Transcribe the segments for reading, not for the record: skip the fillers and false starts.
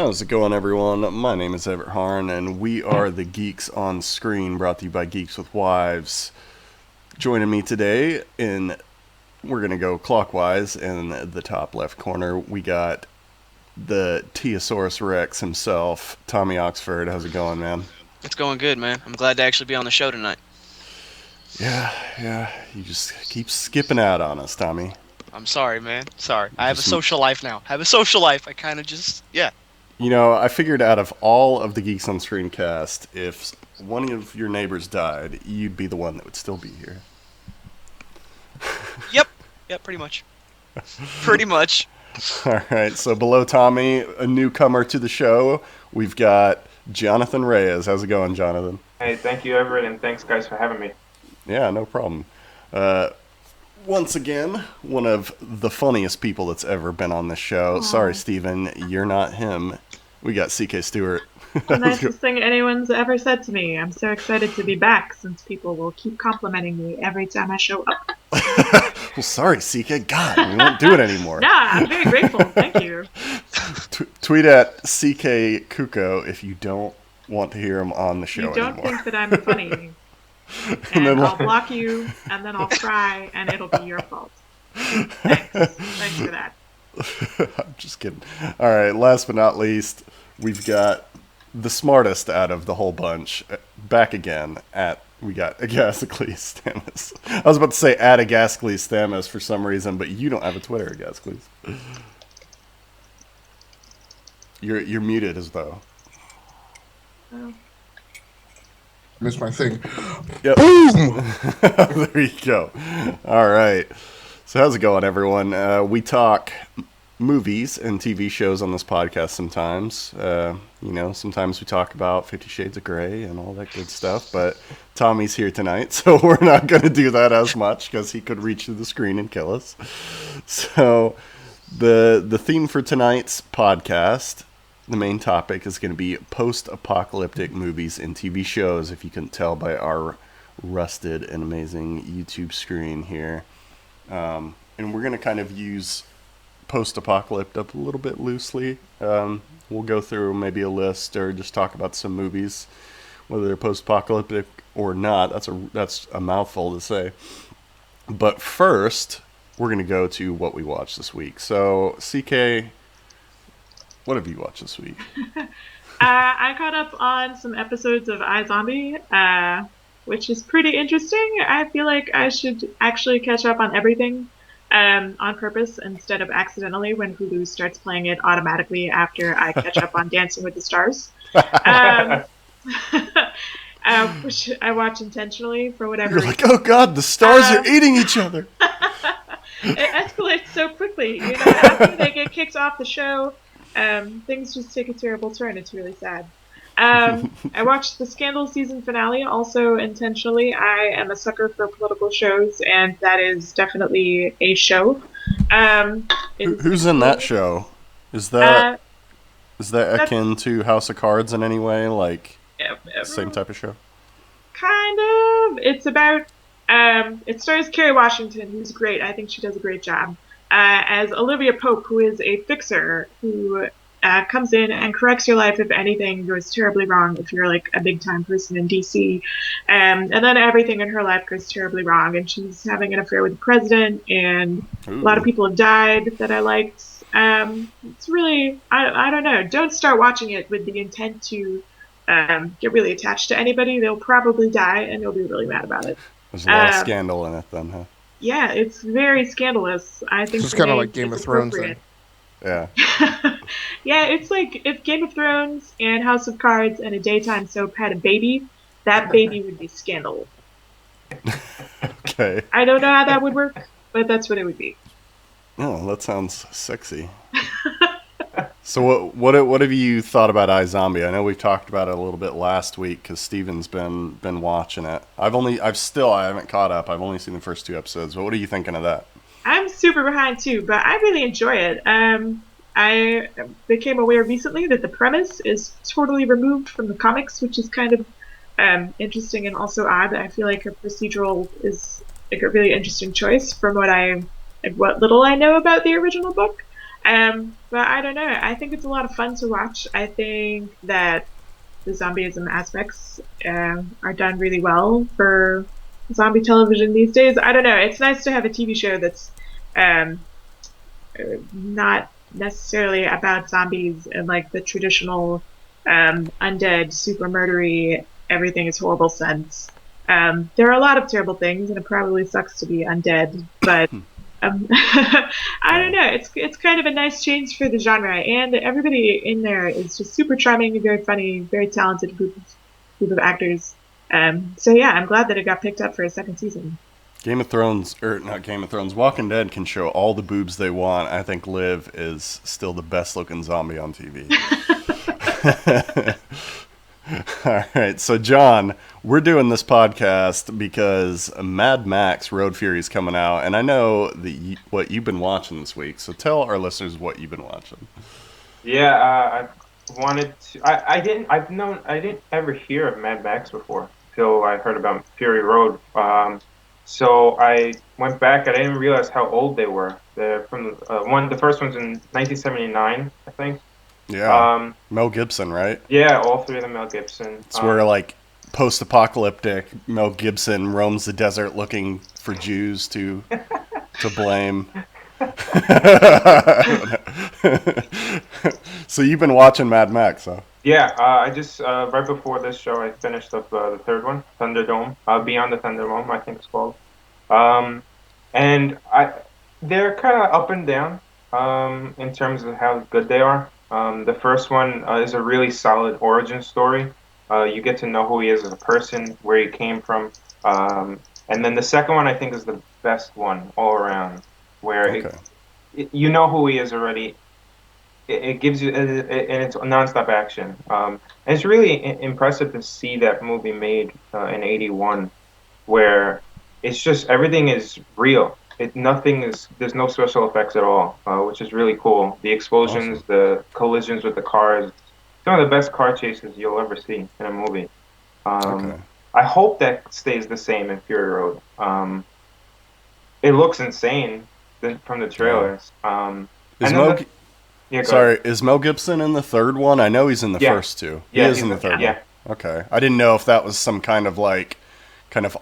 How's it going, everyone? My name is Everett Harn, and we are the Geeks on Screen, brought to you by Geeks with Wives. Joining me today, we're going to go clockwise, in the top left corner, we got the Teosaurus Rex himself, Tommy Oxford. How's it going, man? It's going good, man. I'm glad to actually be on the show tonight. Yeah, you just keep skipping out on us, Tommy. I'm sorry, man. Sorry. I have a social life now. I kind of just, yeah. You know, I figured out of all of the Geeks on Screen cast, if one of your neighbors died, you'd be the one that would still be here. Yep, pretty much. Pretty much. All right, so below Tommy, a newcomer to the show, we've got Jonathan Reyes. How's it going, Jonathan? Hey, thank you, Everett, and thanks, guys, for having me. Yeah, no problem. Once again, one of the funniest people that's ever been on this show. Aww. Sorry, Steven, you're not him. We got CK Stewart. The nicest thing anyone's ever said to me. I'm so excited to be back since people will keep complimenting me every time I show up. Well, sorry, CK. God, we won't do it anymore. Nah, I'm very grateful. Thank you. Tweet at CK Kuko if you don't want to hear him on the show anymore. You don't think that I'm funny. And then I'll block you, and then I'll cry, and it'll be your fault. Thanks for that. I'm just kidding. All right, last but not least, we've got the smartest out of the whole bunch back again we got Agasicles Stamus. I was about to say at Agasicles Stamus for some reason, but you don't have a Twitter, Agasicles. You're muted as though. Oh. Missed my thing. Yep. Boom! There you go. All right. So how's it going, everyone? We talk movies and TV shows on this podcast sometimes. Sometimes we talk about 50 Shades of Grey and all that good stuff, but Tommy's here tonight, so we're not going to do that as much because he could reach through the screen and kill us. So the theme for tonight's podcast, the main topic, is going to be post-apocalyptic movies and TV shows, if you can tell by our rusted and amazing YouTube screen here. And we're going to kind of use post-apocalyptic up a little bit loosely. We'll go through maybe a list or just talk about some movies, whether they're post-apocalyptic or not. That's a mouthful to say. But first, we're going to go to what we watched this week. So, CK, what have you watched this week? I caught up on some episodes of iZombie, which is pretty interesting. I feel like I should actually catch up on everything on purpose instead of accidentally when Hulu starts playing it automatically after I catch up on Dancing with the Stars. Which I watch intentionally for whatever reason. You're like, oh God, the stars are eating each other. It escalates so quickly. After they get kicked off the show, things just take a terrible turn. It's really sad. I watched the Scandal season finale also intentionally. I am a sucker for political shows, and that is definitely a show. Who's in that show? Is that akin to House of Cards in any way? Like, same type of show? Kind of. It's about... it stars Kerry Washington, who's great. I think she does a great job. As Olivia Pope, who is a fixer who comes in and corrects your life if anything goes terribly wrong, if you're like a big time person in DC. And then everything in her life goes terribly wrong, and she's having an affair with the president, and a lot of people have died that I liked. It's really, I don't know. Don't start watching it with the intent to get really attached to anybody. They'll probably die, and you'll be really mad about it. There's a lot of scandal in it then, huh? Yeah, it's very scandalous. I think it's kind of like Game of Thrones then. Yeah. Yeah, it's like if Game of Thrones and House of Cards and a daytime soap had a baby, that baby would be Scandal. Okay. I don't know how that would work, but that's what it would be. Oh, that sounds sexy. So what have you thought about iZombie? I know we talked about it a little bit last week because Steven's been watching it. I haven't caught up. I've only seen the first 2 episodes. But what are you thinking of that? I'm super behind too, but I really enjoy it. I became aware recently that the premise is totally removed from the comics, which is kind of interesting and also odd. I feel like a procedural is like a really interesting choice from what little I know about the original book. But I don't know. I think it's a lot of fun to watch. I think that the zombieism aspects are done really well for zombie television these days. I don't know. It's nice to have a TV show that's um, not necessarily about zombies in like the traditional undead, super murdery, everything is horrible sense. There are a lot of terrible things, and it probably sucks to be undead, but I don't know. It's kind of a nice change for the genre, and everybody in there is just super charming, very funny, very talented group of actors. So yeah, I'm glad that it got picked up for a second season. Game of Thrones, or not Game of Thrones, Walking Dead can show all the boobs they want. I think Liv is still the best looking zombie on TV. All right, so John, we're doing this podcast because Mad Max Road Fury is coming out, and I know what you've been watching this week. So tell our listeners what you've been watching. Yeah, I wanted to. I didn't ever hear of Mad Max before until I heard about Fury Road. So I went back. I didn't realize how old they were. They're from the first one's in 1979, I think. Yeah, Mel Gibson, right? Yeah, all three of them Mel Gibson. It's where like post-apocalyptic Mel Gibson roams the desert looking for Jews to blame. So you've been watching Mad Max, huh? Yeah, I just right before this show, I finished up the third one, Thunderdome, Beyond the Thunderdome, I think it's called. And they're kind of up and down in terms of how good they are. The first one is a really solid origin story. You get to know who he is as a person, where he came from, and then the second one I think is the best one all around, where you know who he is already. It gives you, and it's nonstop action. And it's really impressive to see that movie made in '81, where it's just everything is real. There's no special effects at all, which is really cool. The explosions, awesome. The collisions with the cars, some of the best car chases you'll ever see in a movie. I hope that stays the same in Fury Road. It looks insane from the trailers. Is Mel Gibson in the third one? I know he's in the first two. He is in the third one. Okay. I didn't know if that was some kind of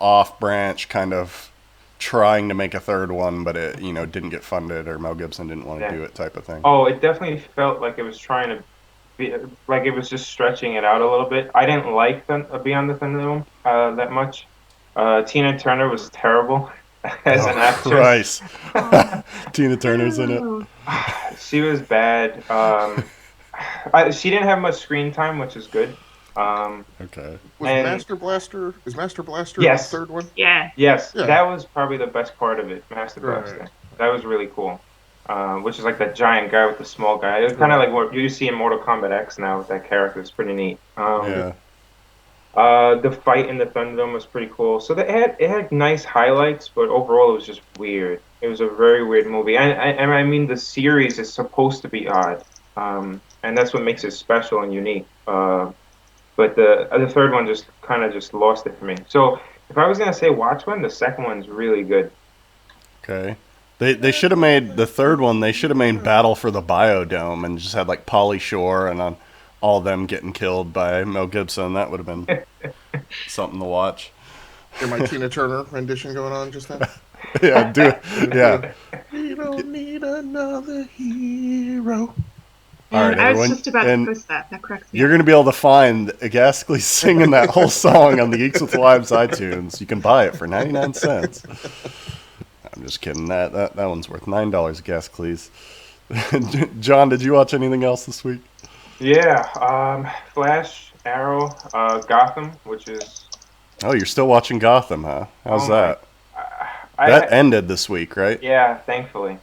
off branch, kind of trying to make a third one, but it didn't get funded, or Mel Gibson didn't want to do it, type of thing. Oh, it definitely felt like it was trying to be like it was just stretching it out a little bit. I didn't like Beyond the Thunderdome that much. Tina Turner was terrible as an actress. Christ. Tina Turner's in it. She was bad. She didn't have much screen time, which is good. Okay. Master Blaster in the third one? Yeah. Yes, that was probably the best part of it, Master Blaster. That was really cool. Which is like that giant guy with the small guy. It was kind of like what you see in Mortal Kombat X now with that character. It's pretty neat. The fight in the Thunderdome was pretty cool. So it had nice highlights, but overall it was just weird. It was a very weird movie. And I mean, the series is supposed to be odd. And that's what makes it special and unique. But the third one just kind of just lost it for me. So if I was going to say watch one, the second one's really good. Okay. They should have made the third one, they should have made Battle for the Biodome and just had like Pauly Shore and all them getting killed by Mel Gibson. That would have been something to watch. Get my Tina Turner rendition going on just now? Yeah, do it. Yeah. We don't need another hero. All right, I was just about to post that. That cracks me. You're going to be able to find Gaskley singing that whole song on the Geeks with Lives iTunes. You can buy it for 99 cents. I'm just kidding. That one's worth $9, Gaskley's. John, did you watch anything else this week? Yeah, Flash, Arrow, Gotham, which is... Oh, you're still watching Gotham, huh? How's that? That ended this week, right? Yeah, thankfully.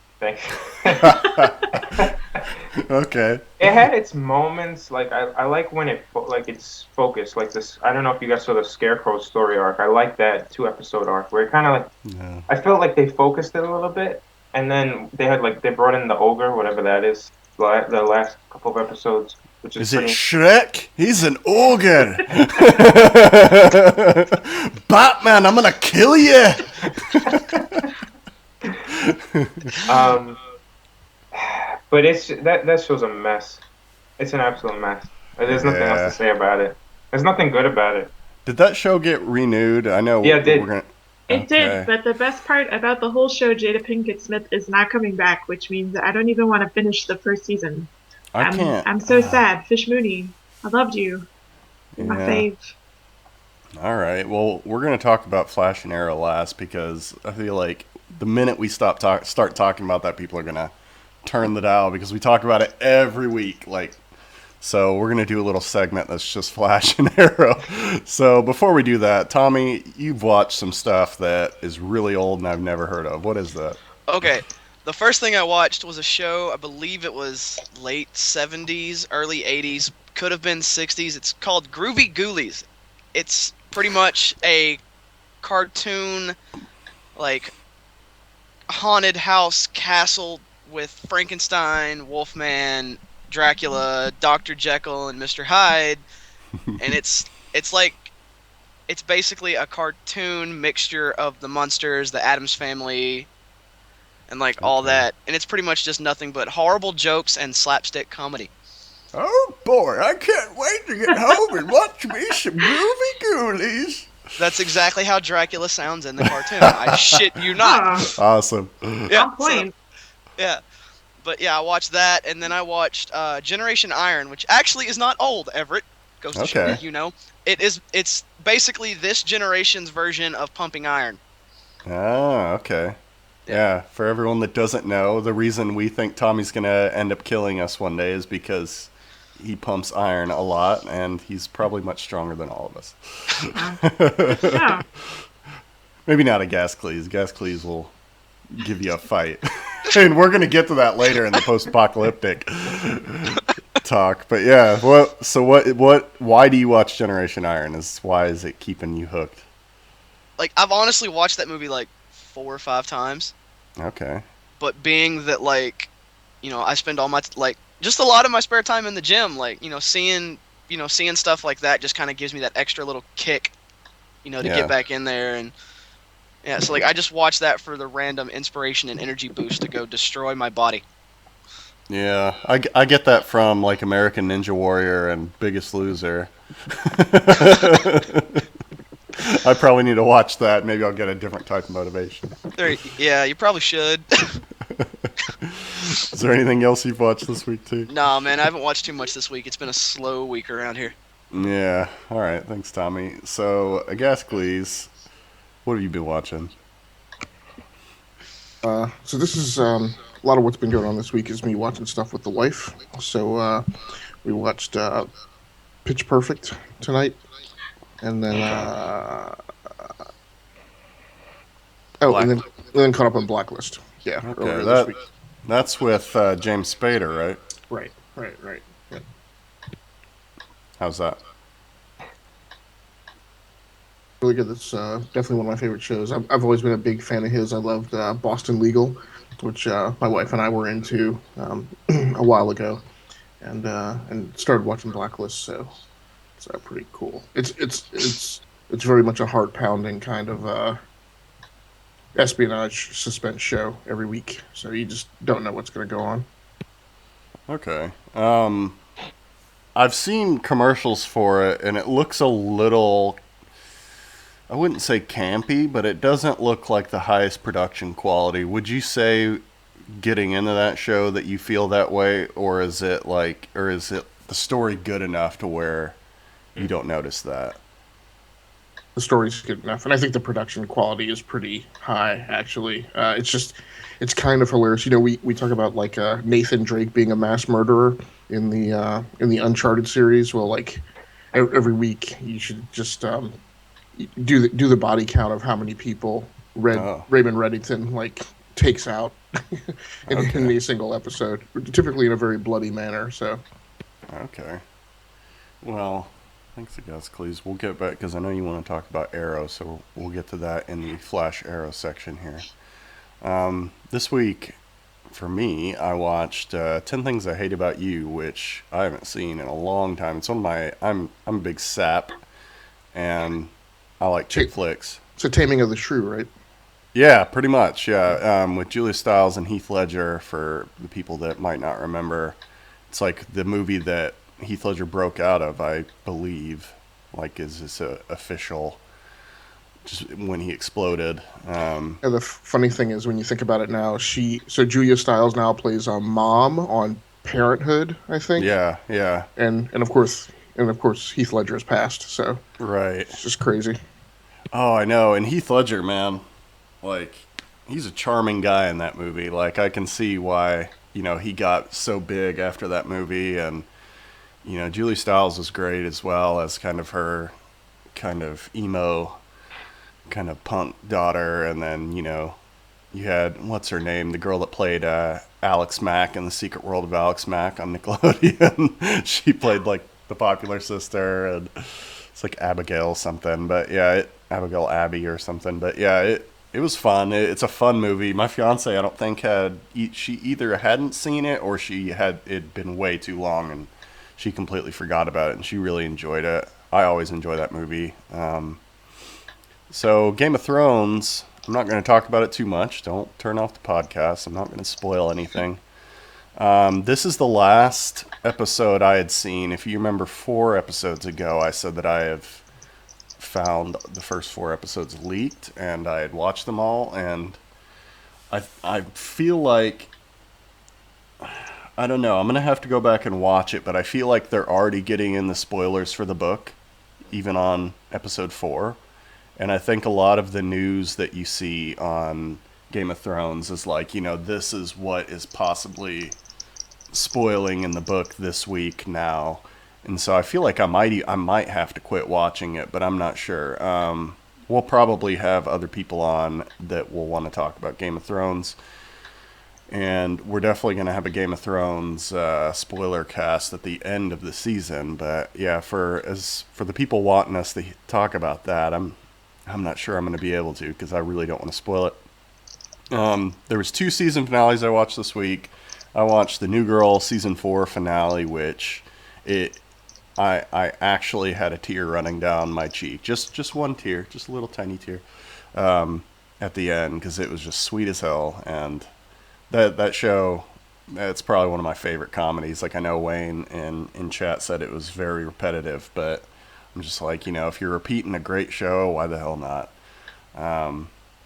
Okay. It had its moments. Like I like when it's focused. Like this. I don't know if you guys saw the Scarecrow story arc. I like that 2-episode arc where it kind of like. I felt like they focused it a little bit, and then they brought in the ogre, whatever that is. The last couple of episodes, which is it Shrek? He's an ogre. Batman, I'm gonna kill you. But that show's a mess. It's an absolute mess. There's nothing else to say about it. There's nothing good about it. Did that show get renewed? I know Yeah, it did. we're gonna. It did, but the best part about the whole show, Jada Pinkett Smith is not coming back, which means I don't even want to finish the first season. I'm so sad. Fish Mooney, I loved you. You're my fave. All right. Well, we're going to talk about Flash and Arrow last because I feel like the minute we start talking about that, people are going to turn the dial because we talk about it every week. So we're going to do a little segment that's just Flash and Arrow. So before we do that, Tommy, you've watched some stuff that is really old and I've never heard of. What is that? Okay. The first thing I watched was a show, I believe it was late 70s, early 80s, could have been 60s. It's called Groovy Ghoulies. It's pretty much a cartoon, haunted house castle with Frankenstein, Wolfman, Dracula, Dr. Jekyll, and Mr. Hyde. And it's basically a cartoon mixture of the Munsters, the Addams Family, and all that, and it's pretty much just nothing but horrible jokes and slapstick comedy. Oh boy, I can't wait to get home and watch me some Groovy Ghoulies. That's exactly how Dracula sounds in the cartoon. I shit you not. Awesome. Yeah, On point. But yeah, I watched that, and then I watched Generation Iron, which actually is not old, Everett. Goes to show you know. It's basically this generation's version of Pumping Iron. Ah, okay. Yeah, for everyone that doesn't know, the reason we think Tommy's going to end up killing us one day is because he pumps iron a lot, and he's probably much stronger than all of us. Yeah. Maybe not a Gascles. Gascles will give you a fight. And we're going to get to that later in the post-apocalyptic talk. But yeah, why do you watch Generation Iron? Why is it keeping you hooked? I've honestly watched that movie 4 or 5 times. Okay. But being that I spend all my just a lot of my spare time in the gym, seeing stuff like that just kind of gives me that extra little kick, to get back in there. And yeah, so I just watch that for the random inspiration and energy boost to go destroy my body. Yeah, I get that from American Ninja Warrior and Biggest Loser. I probably need to watch that. Maybe I'll get a different type of motivation. Yeah, you probably should. Is there anything else you've watched this week, too? No, man, I haven't watched too much this week. It's been a slow week around here. Yeah, all right. Thanks, Tommy. So, Agascles, what have you been watching? So this is a lot of what's been going on this week is me watching stuff with the wife. So we watched Pitch Perfect tonight. And then, and then caught up on Blacklist. Yeah. Okay, this week. that's with James Spader, right? Right. Yeah. How's that? Really good. That's definitely one of my favorite shows. I've always been a big fan of his. I loved Boston Legal, which my wife and I were into a while ago, and started watching Blacklist. So it's pretty cool. It's very much a heart-pounding kind of espionage suspense show every week. So you just don't know what's going to go on. Okay. I've seen commercials for it, and it looks a little, I wouldn't say campy, but it doesn't look like the highest production quality. Would you say, getting into that show, that you feel that way, or is it the story good enough to where you don't notice that? The story's good enough, and I think the production quality is pretty high, actually. It's kind of hilarious. We talk about Nathan Drake being a mass murderer in the Uncharted series. Well, every week you should just do the body count of how many people Raymond Reddington takes out in a single episode, typically in a very bloody manner. So, okay. Well, thanks, Agascles. We'll get back, because I know you want to talk about Arrow, so we'll get to that in the Flash Arrow section here. This week, for me, I watched 10 Things I Hate About You, which I haven't seen in a long time. It's one of my... I'm a big sap, and I like chick flicks. So Taming of the Shrew, right? Yeah, pretty much. Yeah, with Julia Stiles and Heath Ledger. For the people that might not remember, it's like the movie that Heath Ledger broke out of, I believe. Like, is this official? Just when he exploded. And the funny thing is, when you think about it now, Julia Stiles now plays a mom on Parenthood, I think. Yeah, yeah. And of course Heath Ledger has passed, so Right. it's just crazy. Oh, I know. And Heath Ledger, man, like, he's a charming guy in that movie. Like, I can see why, he got so big after that movie. And, Julie Stiles was great as well as kind of her kind of emo, kind of punk daughter. And then, you had, what's her name? The girl that played Alex Mack in The Secret World of Alex Mack on Nickelodeon. She played, like, the popular sister. And it's like Abigail something. But, yeah, Abigail Abbey or something. But, yeah, it was fun. It's a fun movie. My fiance, I don't think she either hadn't seen it or it'd been way too long and she completely forgot about it, and she really enjoyed it. I always enjoy that movie. So Game of Thrones, I'm not going to talk about it too much. Don't turn off the podcast. I'm not going to spoil anything. This is the last episode I had seen. If you remember 4 episodes ago, I said that I have found the first 4 episodes leaked, and I had watched them all, and I feel like, I don't know, I'm going to have to go back and watch it, but I feel like they're already getting in the spoilers for the book, even on episode 4, and I think a lot of the news that you see on Game of Thrones is like, this is what is possibly spoiling in the book this week now. And so I feel like I might have to quit watching it, but I'm not sure. We'll probably have other people on that will want to talk about Game of Thrones. And we're definitely going to have a Game of Thrones spoiler cast at the end of the season. But yeah, for the people wanting us to talk about that, I'm not sure I'm going to be able to, because I really don't want to spoil it. There was 2 season finales I watched this week. I watched the New Girl season 4 finale, which I actually had a tear running down my cheek. Just one tear, just a little tiny tear at the end, because it was just sweet as hell. And that show, it's probably one of my favorite comedies. Like, I know Wayne in chat said it was very repetitive, but I'm just like, if you're repeating a great show, why the hell not?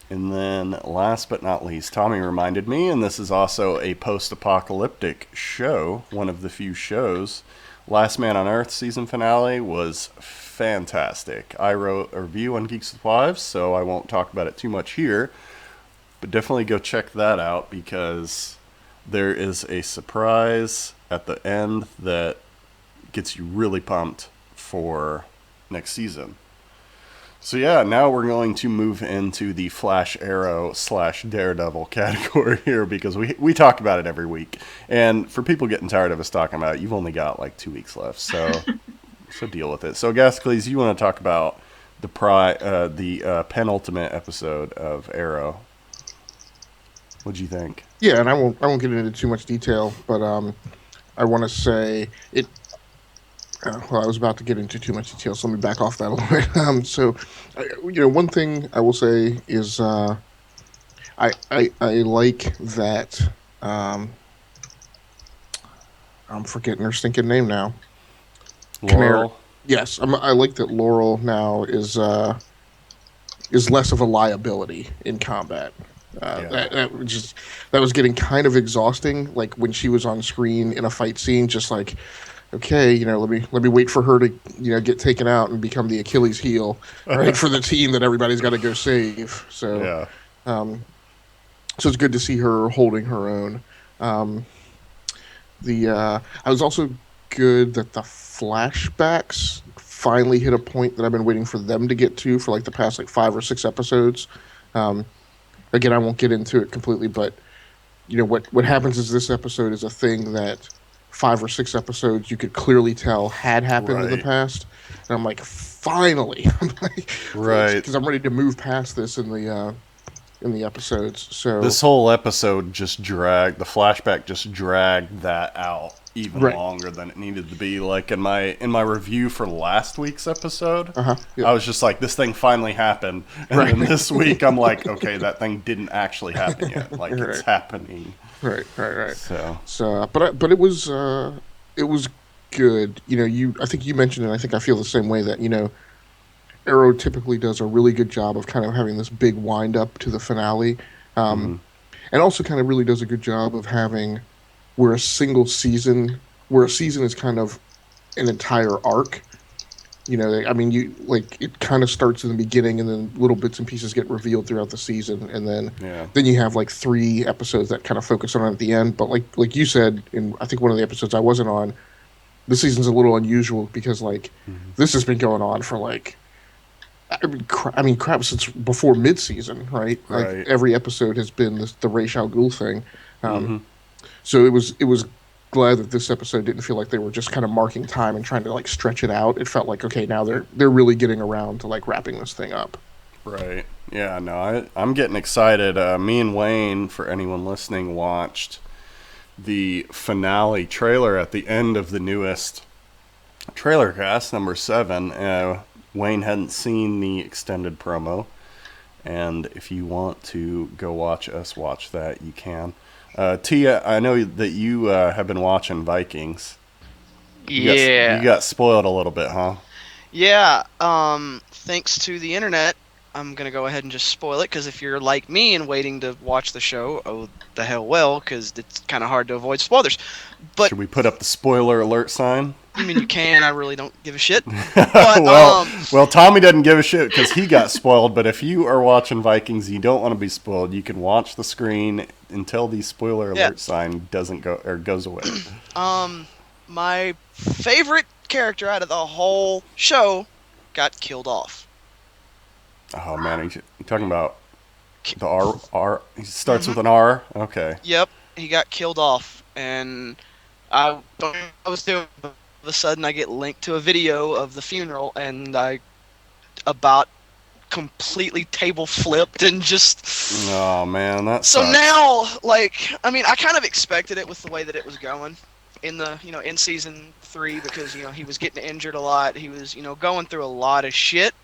And then last but not least, Tommy reminded me, and this is also a post-apocalyptic show, one of the few shows. Last Man on Earth season finale was fantastic. I wrote a review on Geeks with Wives, so I won't talk about it too much here. But definitely go check that out, because there is a surprise at the end that gets you really pumped for next season. So yeah, now we're going to move into the Flash Arrow / Daredevil category here, because we talk about it every week. And for people getting tired of us talking about it, you've only got like 2 weeks left, so deal with it. So Gascles, you want to talk about the penultimate episode of Arrow? What'd you think? Yeah, and I won't get into too much detail, but I want to say it. Well, I was about to get into too much detail, so let me back off that a little bit. One thing I will say is I like that. I'm forgetting her stinking name now. Laurel. Yes, I like that Laurel now is less of a liability in combat. That was getting kind of exhausting. Like when she was on screen in a fight scene, just like, okay, let me wait for her to get taken out and become the Achilles heel, right, for the team that everybody's got to go save. So so it's good to see her holding her own. I was also good that the flashbacks finally hit a point that I've been waiting for them to get to for like the past 5 or 6 episodes. Again, I won't get into it completely, but what happens is this episode is a thing that 5 or 6 episodes you could clearly tell had happened in the past, and I'm like, finally, right, because I'm ready to move past this in the episodes. So this whole episode just dragged, the flashback just dragged that out even longer than it needed to be. Like in my review for last week's episode, I was just like, this thing finally happened. And then this week I'm like, okay, that thing didn't actually happen yet. Like it's happening. Right. So but it was good. I think you mentioned it. I think I feel the same way that, Arrow typically does a really good job of kind of having this big wind up to the finale. And also kind of really does a good job of having where a season is kind of an entire arc. It kind of starts in the beginning and then little bits and pieces get revealed throughout the season, and then you have like 3 episodes that kind of focus on it at the end. But like you said in I think one of the episodes I wasn't on, this season's a little unusual because this has been going on for crap since before mid-season, right? Like every episode has been the Ra's al Ghul thing. So it was glad that this episode didn't feel like they were just kind of marking time and trying to stretch it out. It felt like, okay, now they're really getting around to wrapping this thing up. Right. Yeah, no, I'm getting excited. Me and Wayne, for anyone listening, watched the finale trailer at the end of the newest trailer cast, number 7. Wayne hadn't seen the extended promo, and if you want to go watch us watch that, you can. Tia, I know that you have been watching Vikings. You got spoiled a little bit, huh? Yeah. Thanks to the internet, I'm gonna go ahead and just spoil it, because if you're like me and waiting to watch the show, oh the hell well, because it's kind of hard to avoid spoilers. But should we put up the spoiler alert sign? I mean, you can. I really don't give a shit. But, well, Tommy doesn't give a shit because he got spoiled. But if you are watching Vikings and you don't want to be spoiled, you can watch the screen until the spoiler alert sign doesn't go or goes away. My favorite character out of the whole show got killed off. Oh man, you talking about the R? He starts with an R. Okay. Yep, he got killed off, and I was doing. All of a sudden I get linked to a video of the funeral, and I about completely table flipped and just... Oh man, that so sucks. now, I kind of expected it with the way that it was going in the, in season 3, because, he was getting injured a lot. He was, going through a lot of shit,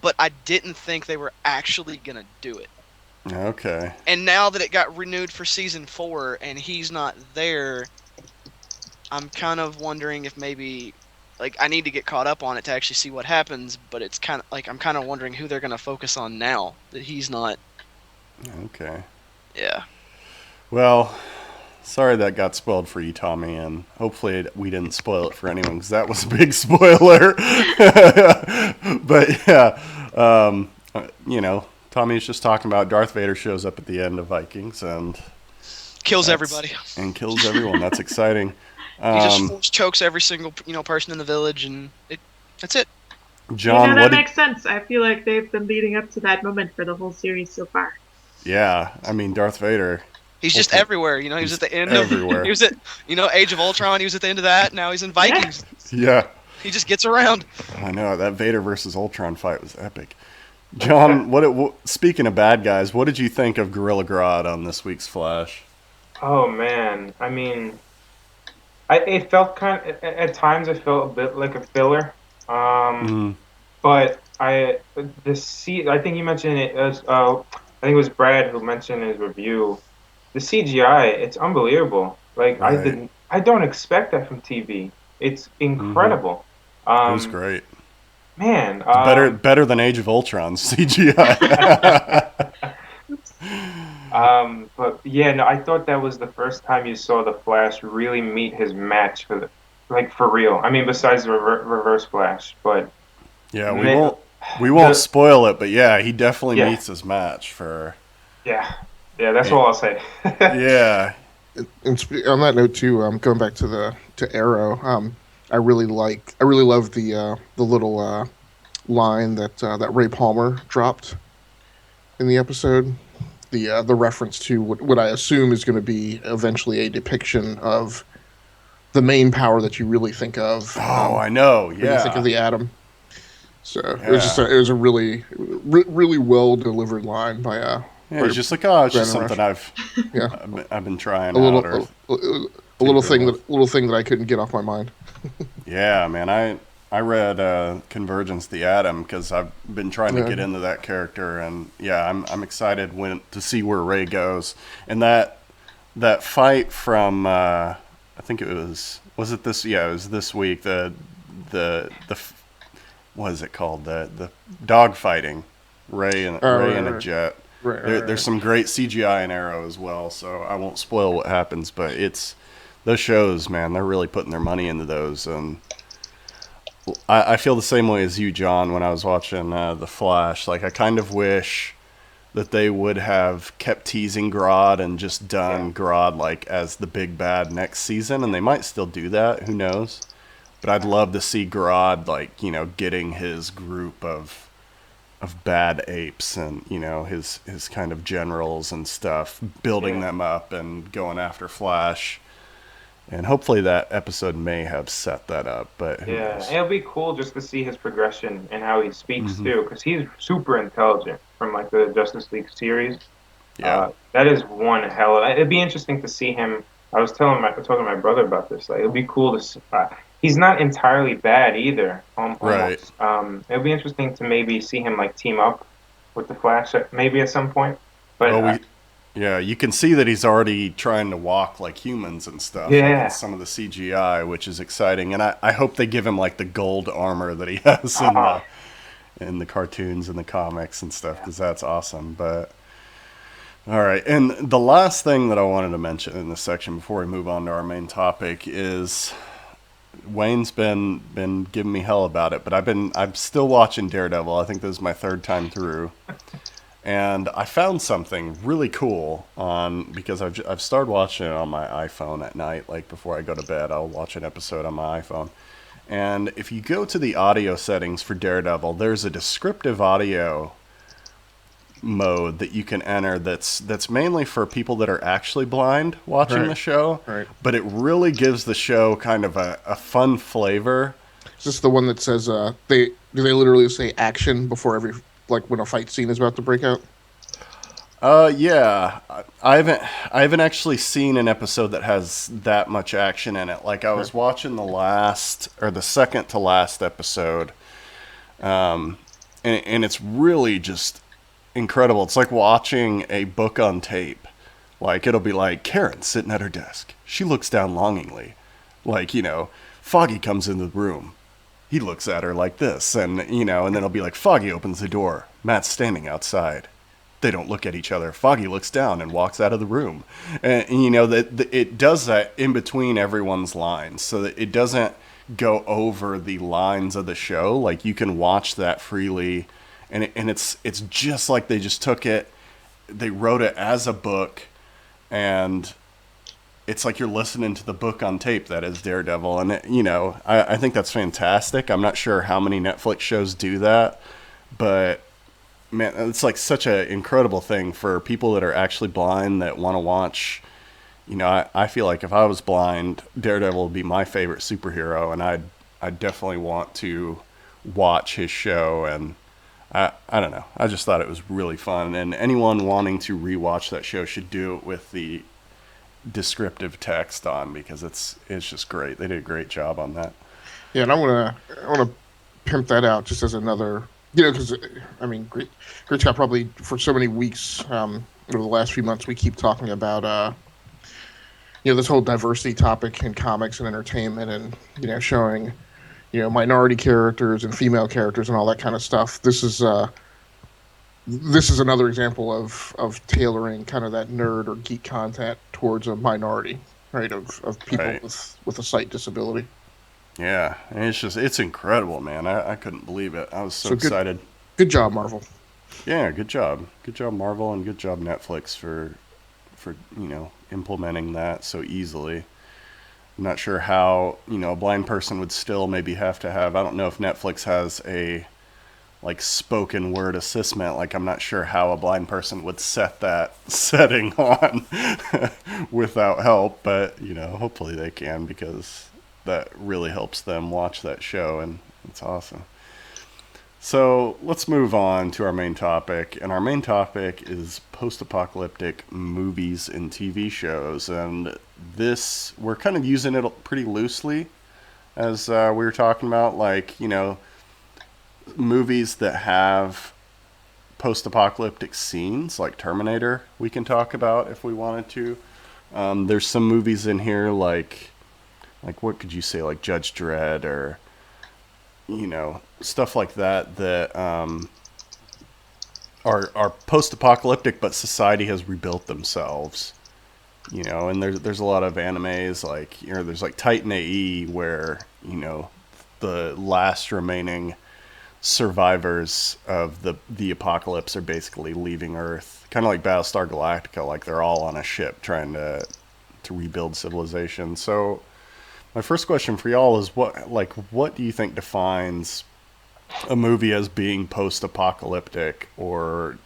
but I didn't think they were actually gonna do it. Okay. And now that it got renewed for season 4 and he's not there, I'm kind of wondering if maybe, I need to get caught up on it to actually see what happens, but it's kind of, I'm kind of wondering who they're going to focus on now that he's not. Okay. Yeah. Well, sorry that got spoiled for you, Tommy, and hopefully we didn't spoil it for anyone, because that was a big spoiler. But, yeah, Tommy's just talking about Darth Vader shows up at the end of Vikings and... Kills everybody. And kills everyone. That's exciting. He just force chokes every single person in the village, and that's it. John, that makes sense. I feel like they've been leading up to that moment for the whole series so far. Yeah, I mean Darth Vader. He's just everywhere. He was at the end everywhere. He was at Age of Ultron. He was at the end of that. Now he's in Vikings. Yeah. He just gets around. I know that Vader versus Ultron fight was epic. John, speaking of bad guys, what did you think of Gorilla Grodd on this week's Flash? Oh man, I mean. It felt at times it felt a bit like a filler, but I think you mentioned it as I think it was Brad who mentioned in his review. The CGI, it's unbelievable. Right. I don't expect that from TV. It's incredible. It was great. Man, better than Age of Ultron CGI. But yeah, no, I thought that was the first time you saw the Flash really meet his match for real. I mean, besides the Reverse Flash, but yeah, we won't spoil it, but yeah, he definitely meets his match for. Yeah, that's all I'll say. Yeah. And on that note too, going back to Arrow, I really love the little line that Ray Palmer dropped in the episode. The reference to what I assume is going to be eventually a depiction of the main power that you really think of. Oh, I know. When you think of the Atom. So it was a really, really well delivered line by Yeah, he's just like, oh, it's just Brandon something Yeah. I've been trying a little, out. a little thing that I couldn't get off my mind. Yeah, man, I read Convergence the Atom because I've been trying to get into that character, and yeah, I'm excited to see where Ray goes. And that fight from I think it was it this? Yeah, it was this week. The what is it called? The dog fighting, Ray and a jet. There's some great CGI in Arrow as well, so I won't spoil what happens. But it's those shows, man. They're really putting their money into those, and I feel the same way as you, John. When I was watching The Flash, like I kind of wish that they would have kept teasing Grodd and just done Grodd like as the big bad next season, and they might still do that. Who knows? But I'd love to see Grodd like getting his group of bad apes and his kind of generals and stuff, building them up and going after Flash. And hopefully that episode may have set that up. But who knows? It'll be cool just to see his progression and how he speaks too, because he's super intelligent from like the Justice League series. Yeah, that is one hell of. It'd be interesting to see him. I was talking to my brother about this. Like, it'd be cool to see. He's not entirely bad either. Almost. Right. It'll be interesting to maybe see him like team up with the Flash maybe at some point. But yeah, you can see that he's already trying to walk like humans and stuff. Yeah. Like some of the CGI, which is exciting, and I hope they give him like the gold armor that he has in the cartoons and the comics and stuff, because that's awesome. But all right, and the last thing that I wanted to mention in this section before we move on to our main topic is Wayne's been giving me hell about it, but I'm still watching Daredevil. I think this is my third time through. And I found something really cool because I've started watching it on my iPhone at night, like before I go to bed. I'll watch an episode on my iPhone. And if you go to the audio settings for Daredevil, there's a descriptive audio mode that you can enter that's mainly for people that are actually blind watching the show. Right. But it really gives the show kind of a fun flavor. Is this the one that says do they literally say action before every, like when a fight scene is about to break out? Yeah. I haven't actually seen an episode that has that much action in it. Like I was watching the second to last episode, and it's really just incredible. It's like watching a book on tape. Like it'll be like Karen sitting at her desk. She looks down longingly. Like, Foggy comes into the room. He looks at her like this, and and then it'll be like Foggy opens the door. Matt's standing outside. They don't look at each other. Foggy looks down and walks out of the room. And that it does that in between everyone's lines, so that it doesn't go over the lines of the show. Like you can watch that freely, and it's just like they just took it, they wrote it as a book, and it's like you're listening to the book on tape that is Daredevil. And I think that's fantastic. I'm not sure how many Netflix shows do that, but man, it's like such an incredible thing for people that are actually blind that want to watch. I feel like if I was blind, Daredevil would be my favorite superhero, and I'd definitely want to watch his show. And I don't know. I just thought it was really fun, and anyone wanting to rewatch that show should do it with the descriptive text on, because it's just great. They did a great job on that. Yeah, and I want to pimp that out just as another, because I mean, Great Scott, probably for so many weeks over the last few months, we keep talking about this whole diversity topic in comics and entertainment, and showing minority characters and female characters and all that kind of stuff. This is another example of tailoring kind of that nerd or geek content towards a minority, right, of people with a sight disability. Yeah, and it's incredible, man. I couldn't believe it. I was so excited. Good job, Marvel. Yeah, good job. Good job, Marvel, and good job, Netflix, for implementing that so easily. I'm not sure how, a blind person would still maybe have to have, I don't know if Netflix has a like spoken word assistant. Like I'm not sure how a blind person would set that setting on without help, but hopefully they can, because that really helps them watch that show, and it's awesome. So let's move on to our main topic, and our main topic is post-apocalyptic movies and TV shows. And this, we're kind of using it pretty loosely, as we were talking about, like, movies that have post-apocalyptic scenes, like Terminator, we can talk about if we wanted to. There's some movies in here like what could you say, like Judge Dredd, or stuff like that are post-apocalyptic, but society has rebuilt themselves. And there's a lot of animes like there's like Titan AE, where the last remaining survivors of the apocalypse are basically leaving Earth, kind of like Battlestar Galactica, like they're all on a ship trying to rebuild civilization. So my first question for y'all is what do you think defines a movie as being post-apocalyptic, or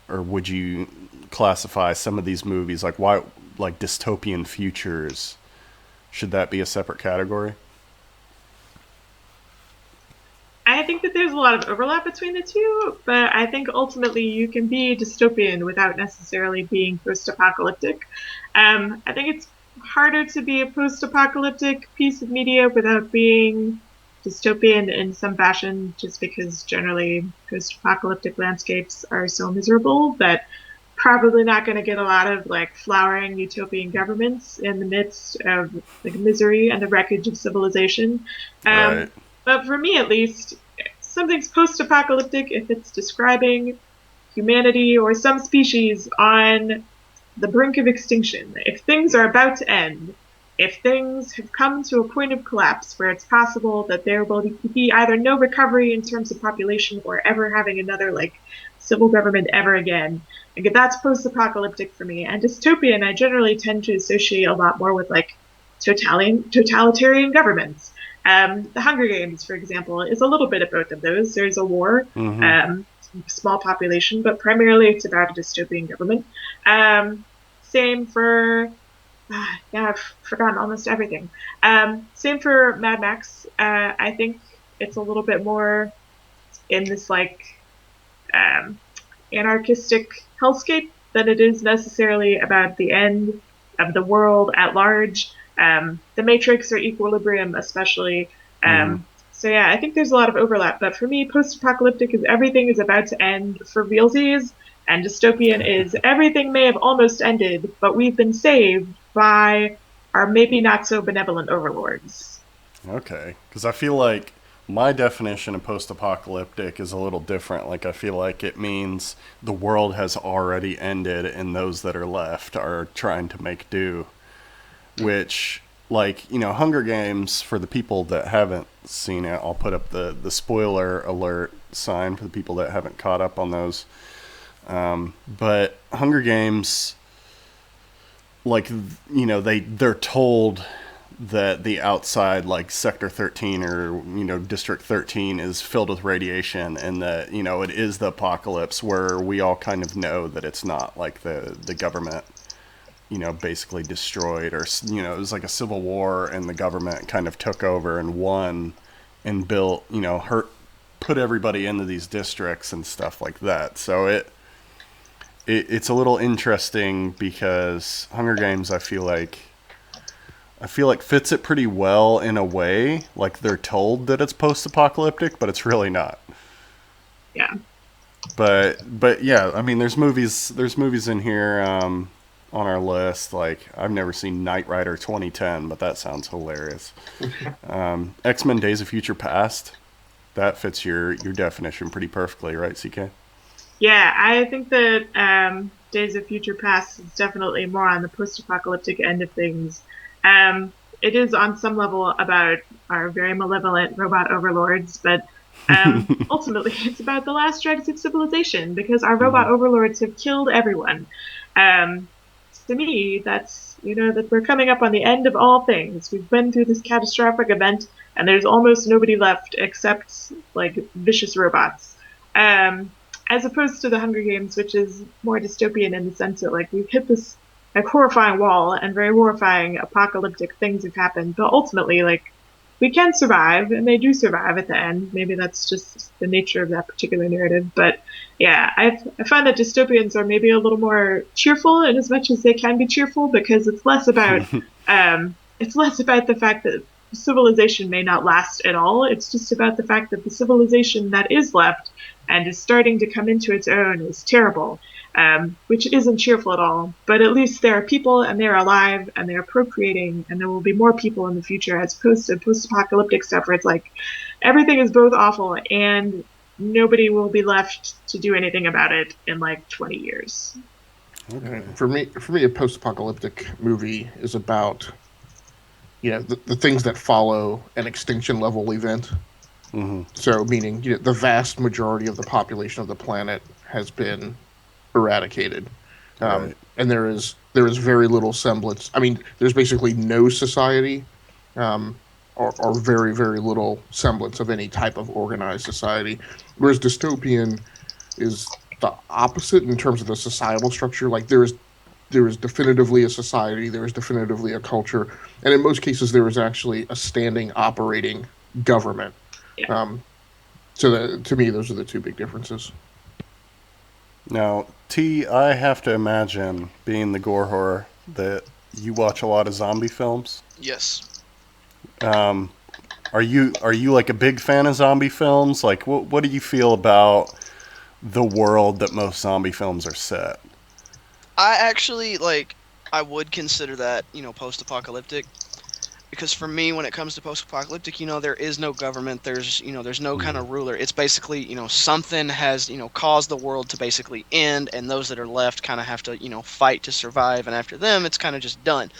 would you classify some of these movies like dystopian futures? Should that be a separate category? I think that there's a lot of overlap between the two, but I think ultimately you can be dystopian without necessarily being post-apocalyptic. I think it's harder to be a post-apocalyptic piece of media without being dystopian in some fashion, just because generally post-apocalyptic landscapes are so miserable that probably not going to get a lot of like flowering utopian governments in the midst of like misery and the wreckage of civilization. Right. But for me, at least, something's post-apocalyptic if it's describing humanity or some species on the brink of extinction. If things are about to end, if things have come to a point of collapse where it's possible that there will be either no recovery in terms of population or ever having another like civil government ever again, like that's post-apocalyptic for me. And dystopian, I generally tend to associate a lot more with like totalitarian governments. The Hunger Games, for example, is a little bit of both of those. There's a war, small population, but primarily it's about a dystopian government. Same for, I've forgotten almost everything. Same for Mad Max. I think it's a little bit more in this like anarchistic hellscape than it is necessarily about the end of the world at large. The Matrix or Equilibrium especially. So yeah, I think there's a lot of overlap. But for me, post-apocalyptic is everything is about to end for realsies, and dystopian is everything may have almost ended, but we've been saved by our maybe not so benevolent overlords. Okay, because I feel like my definition of post-apocalyptic is a little different. Like, I feel like it means the world has already ended and those that are left are trying to make do. Which, like, Hunger Games, for the people that haven't seen it, I'll put up the spoiler alert sign for the people that haven't caught up on those. But Hunger Games, like, they're told that the outside, like Sector 13 or, District 13 is filled with radiation, and that, it is the apocalypse, where we all kind of know that it's not, like the government basically destroyed, or it was like a civil war and the government kind of took over and won and built, put everybody into these districts and stuff like that. So it's a little interesting, because Hunger Games, I feel like fits it pretty well in a way. Like, they're told that it's post-apocalyptic, but it's really not. Yeah. But yeah, I mean, there's movies in here on our list. Like, I've never seen Knight Rider 2010, but that sounds hilarious. X-Men Days of Future Past, that fits your definition pretty perfectly, right, CK? Yeah, I think that Days of Future Past is definitely more on the post-apocalyptic end of things. It is on some level about our very malevolent robot overlords, but ultimately it's about the last dregs of civilization, because our robot overlords have killed everyone. To me, that's, that we're coming up on the end of all things. We've been through this catastrophic event, and there's almost nobody left except, like, vicious robots. As opposed to the Hunger Games, which is more dystopian in the sense that, like, we've hit this, like, horrifying wall, and very horrifying apocalyptic things have happened, but ultimately, like, we can survive, and they do survive at the end. Maybe that's just the nature of that particular narrative. But yeah, I find that dystopians are maybe a little more cheerful in as much as they can be cheerful, because it's less about the fact that civilization may not last at all. It's just about the fact that the civilization that is left and is starting to come into its own is terrible, which isn't cheerful at all. But at least there are people, and they're alive, and they're procreating, and there will be more people in the future, as opposed to post-apocalyptic stuff where it's like everything is both awful and nobody will be left to do anything about it in like 20 years. Okay. For me, a post-apocalyptic movie is about the things that follow an extinction level event. Mm-hmm. So, meaning the vast majority of the population of the planet has been eradicated, Right. and there is very little semblance. I mean, there's basically no society, or very, very little semblance of any type of organized society. Whereas dystopian is the opposite in terms of the societal structure. Like there is definitively a society, there is definitively a culture, and in most cases there is actually a standing operating government. Yeah. So that, to me, those are the two big differences. Now, T, I have to imagine, being the gore horror, that you watch a lot of zombie films. Yes. Are you like a big fan of zombie films? Like, what do you feel about the world that most zombie films are set? I actually, I would consider that, post-apocalyptic. Because for me, when it comes to post-apocalyptic, there is no government, there's no kind of ruler. It's basically, something has, caused the world to basically end, and those that are left kind of have to, fight to survive, and after them, it's kind of just done.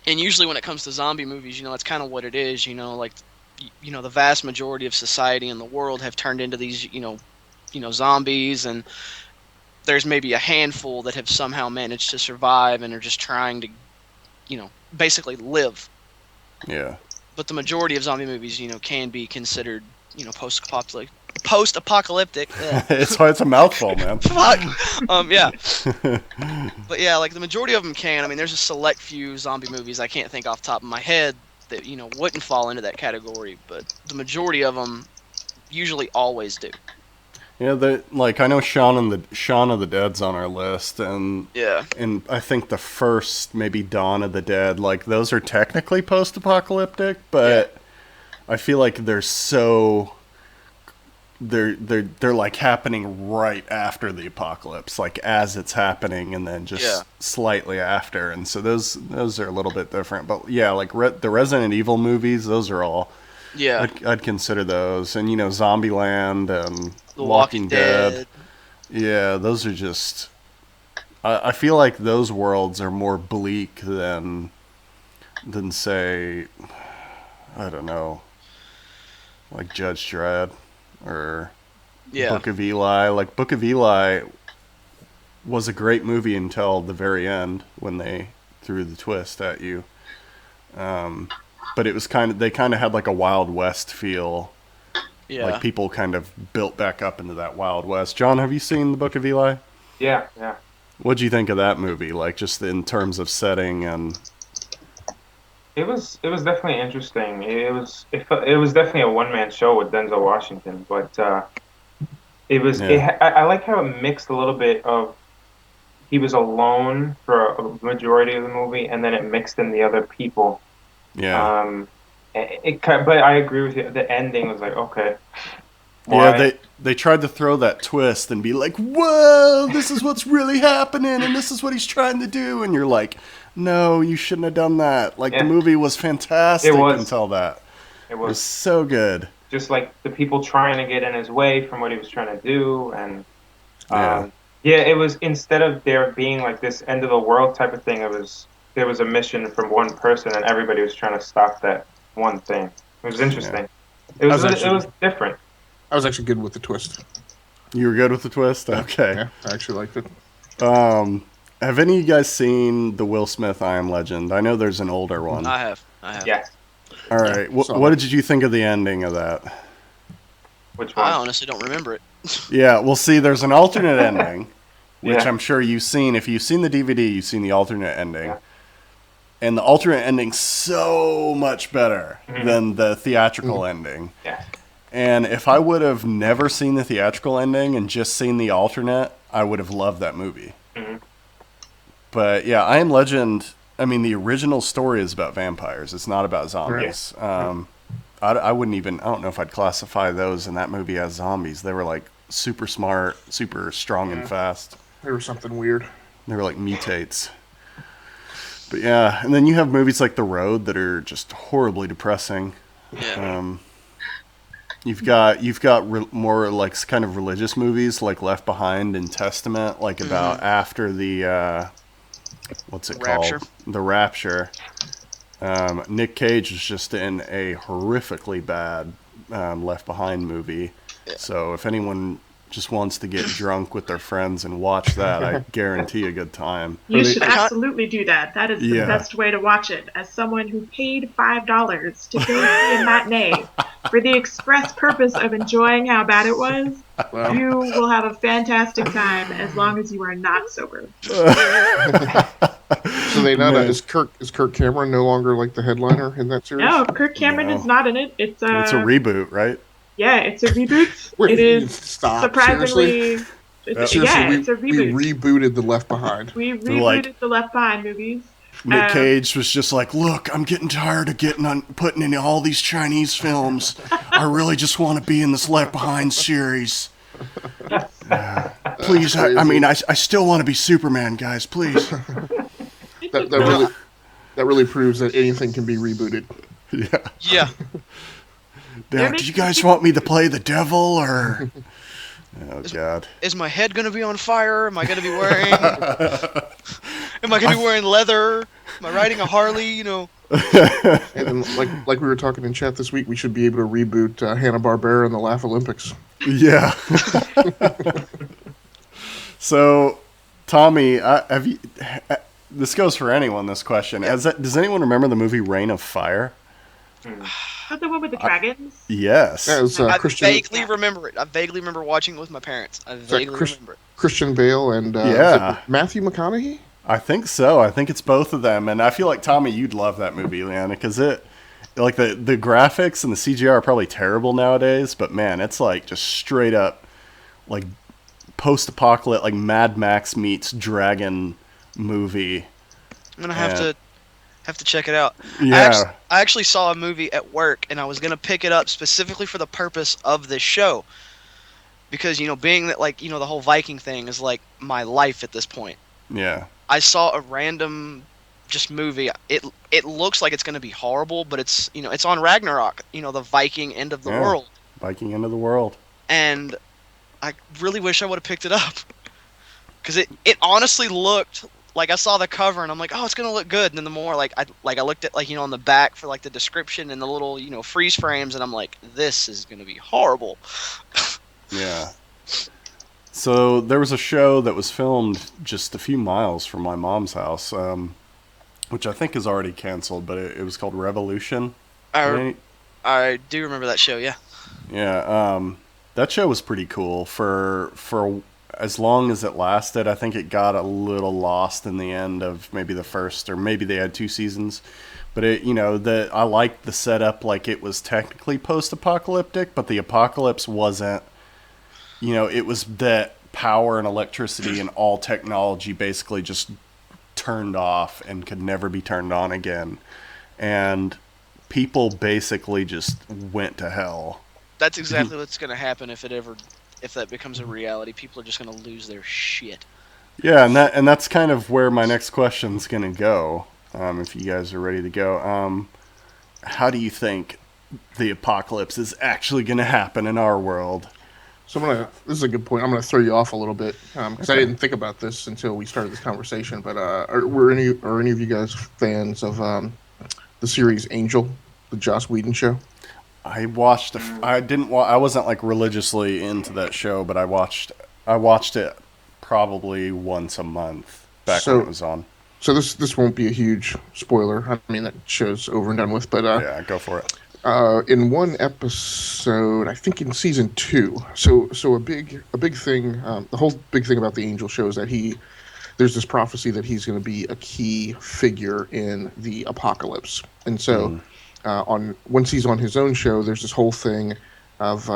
And usually when it comes to zombie movies, that's kind of what it is, the vast majority of society in the world have turned into these, zombies, and there's maybe a handful that have somehow managed to survive and are just trying to, basically live. Yeah. But the majority of zombie movies, can be considered, post-apocalyptic. it's a mouthful, man. Fuck. Yeah. But yeah, the majority of them can. I mean, there's a select few zombie movies I can't think off the top of my head that, wouldn't fall into that category, but the majority of them usually always do. Yeah, I know Shaun of the Dead's on our list, and Yeah. and I think the first, maybe Dawn of the Dead, those are technically post-apocalyptic, but I feel like they're happening right after the apocalypse, as it's happening, and then just slightly after, and so those are a little bit different. But yeah, the Resident Evil movies, those are all. Yeah. I'd consider those, and Zombieland and The Walking Dead. Yeah, those are just. I feel like those worlds are more bleak than say, I don't know, like Judge Dredd or Book of Eli. Like Book of Eli was a great movie until the very end when they threw the twist at you. But it was they kind of had a Wild West feel. Yeah. People kind of built back up into that Wild West. John, have you seen the Book of Eli? Yeah. What'd you think of that movie? Just in terms of setting and. It was definitely interesting. It was definitely a one-man show with Denzel Washington, but it was. Yeah. I like how it mixed a little bit of. He was alone for a majority of the movie, and then it mixed in the other people. Yeah. But I agree with you. The ending was okay. Why? Yeah, they tried to throw that twist and be like, "Whoa, this is what's really happening, and this is what he's trying to do," and you're like, "No, you shouldn't have done that." The movie was fantastic until that. It was so good. Just the people trying to get in his way from what he was trying to do, and it was, instead of there being this end of the world type of thing, there was a mission from one person, and everybody was trying to stop that one thing. It was interesting. Yeah. It was different. I was actually good with the twist. You were good with the twist? Okay. Yeah, I actually liked it. Have any of you guys seen the Will Smith I Am Legend? I know there's an older one. I have. Yeah. All right. What did you think of the ending of that? Which one? I honestly don't remember it. Yeah, well, see, there's an alternate ending, which I'm sure you've seen. If you've seen the DVD, you've seen the alternate ending. And the alternate ending's so much better than the theatrical ending. Yeah. And if I would have never seen the theatrical ending and just seen the alternate, I would have loved that movie. Mm-hmm. But yeah, I Am Legend, I mean, the original story is about vampires. It's not about zombies. I wouldn't even, I don't know if I'd classify those in that movie as zombies. They were like super smart, super strong and fast. They were something weird. They were like mutates. But yeah, and then you have movies like The Road that are just horribly depressing. Yeah. You've got more like kind of religious movies like Left Behind and Testament, like about after the what's it Rapture. called? The Rapture. Nick Cage is just in a horrifically bad Left Behind movie. Yeah. So if anyone just wants to get drunk with their friends and watch that, I guarantee a good time. You should absolutely do that. That is the Yeah. best way to watch it. As someone who paid $5 to go see a matinee for the express purpose of enjoying how bad it was, Wow. you will have a fantastic time as long as you are not sober. So they not is Kirk Cameron no longer like the headliner in that series? No, Kirk Cameron No. is not in it. It's a reboot, right? Yeah, it's a reboot. Wait, it is stop. surprisingly. Seriously, It's a reboot. we rebooted the Left Behind. We They're rebooted like- the Left Behind movies. Nick Cage was just like, look, I'm getting tired of putting in all these Chinese films. I really just want to be in this Left Behind series. Please, I still want to be Superman, guys, please. That really proves that anything can be rebooted. Yeah. Yeah. Now, do you guys want me to play the devil, or... Oh, God. Is my head gonna be on fire? Am I gonna be wearing? Wearing leather? Am I riding a Harley? You know. And then, like we were talking in chat this week, we should be able to reboot Hanna-Barbera and the Laugh Olympics. Yeah. So, Tommy, this goes for anyone, this question. Does anyone remember the movie Reign of Fire? Is that the one with the dragons? Yes. Yeah, it was, I Christian, vaguely remember it. I vaguely remember watching it with my parents. I vaguely remember it. Christian Bale and Yeah. Matthew McConaughey? I think so. I think it's both of them. And I feel like, Tommy, you'd love that movie, Leanna, because the graphics and the CGI are probably terrible nowadays, but man, it's like just straight up like post-apocalyptic, like Mad Max meets dragon movie. I'm gonna have to check it out. Yeah. I actually saw a movie at work, and I was gonna pick it up specifically for the purpose of this show, because being that the whole Viking thing is like my life at this point. Yeah. I saw a random just movie. It looks like it's gonna be horrible, but it's it's on Ragnarok. The Viking end of the world. Viking end of the world. And I really wish I would have picked it up, because it honestly looked like, I saw the cover and I'm like, oh, it's gonna look good. And then the more I looked at on the back for the description and the little freeze frames, and I'm like, this is gonna be horrible. Yeah. So there was a show that was filmed just a few miles from my mom's house, which I think is already canceled, but it was called Revolution. I do remember that show. Yeah. Yeah. That show was pretty cool for as long as it lasted. I think it got a little lost in the end of maybe the first, or maybe they had 2 seasons. But I liked the setup. Like, it was technically post-apocalyptic, but the apocalypse wasn't. It was that power and electricity and all technology basically just turned off and could never be turned on again, and people basically just went to hell. That's exactly what's gonna happen if that becomes a reality. People are just gonna lose their shit. Yeah, and that's kind of where my next question's gonna go. If you guys are ready to go, how do you think the apocalypse is actually gonna happen in our world? So this is a good point. I'm going to throw you off a little bit, because I didn't think about this until we started this conversation. But are any of you guys fans of the series Angel, the Joss Whedon show? I watched. I wasn't like religiously into that show, but I watched it probably once a month back when it was on. So this won't be a huge spoiler. I mean, that show's over and done with. But yeah, go for it. In one episode, I think in season 2. So a big thing. The whole big thing about the Angel show is that there's this prophecy that he's going to be a key figure in the apocalypse. And so, once he's on his own show, there's this whole thing of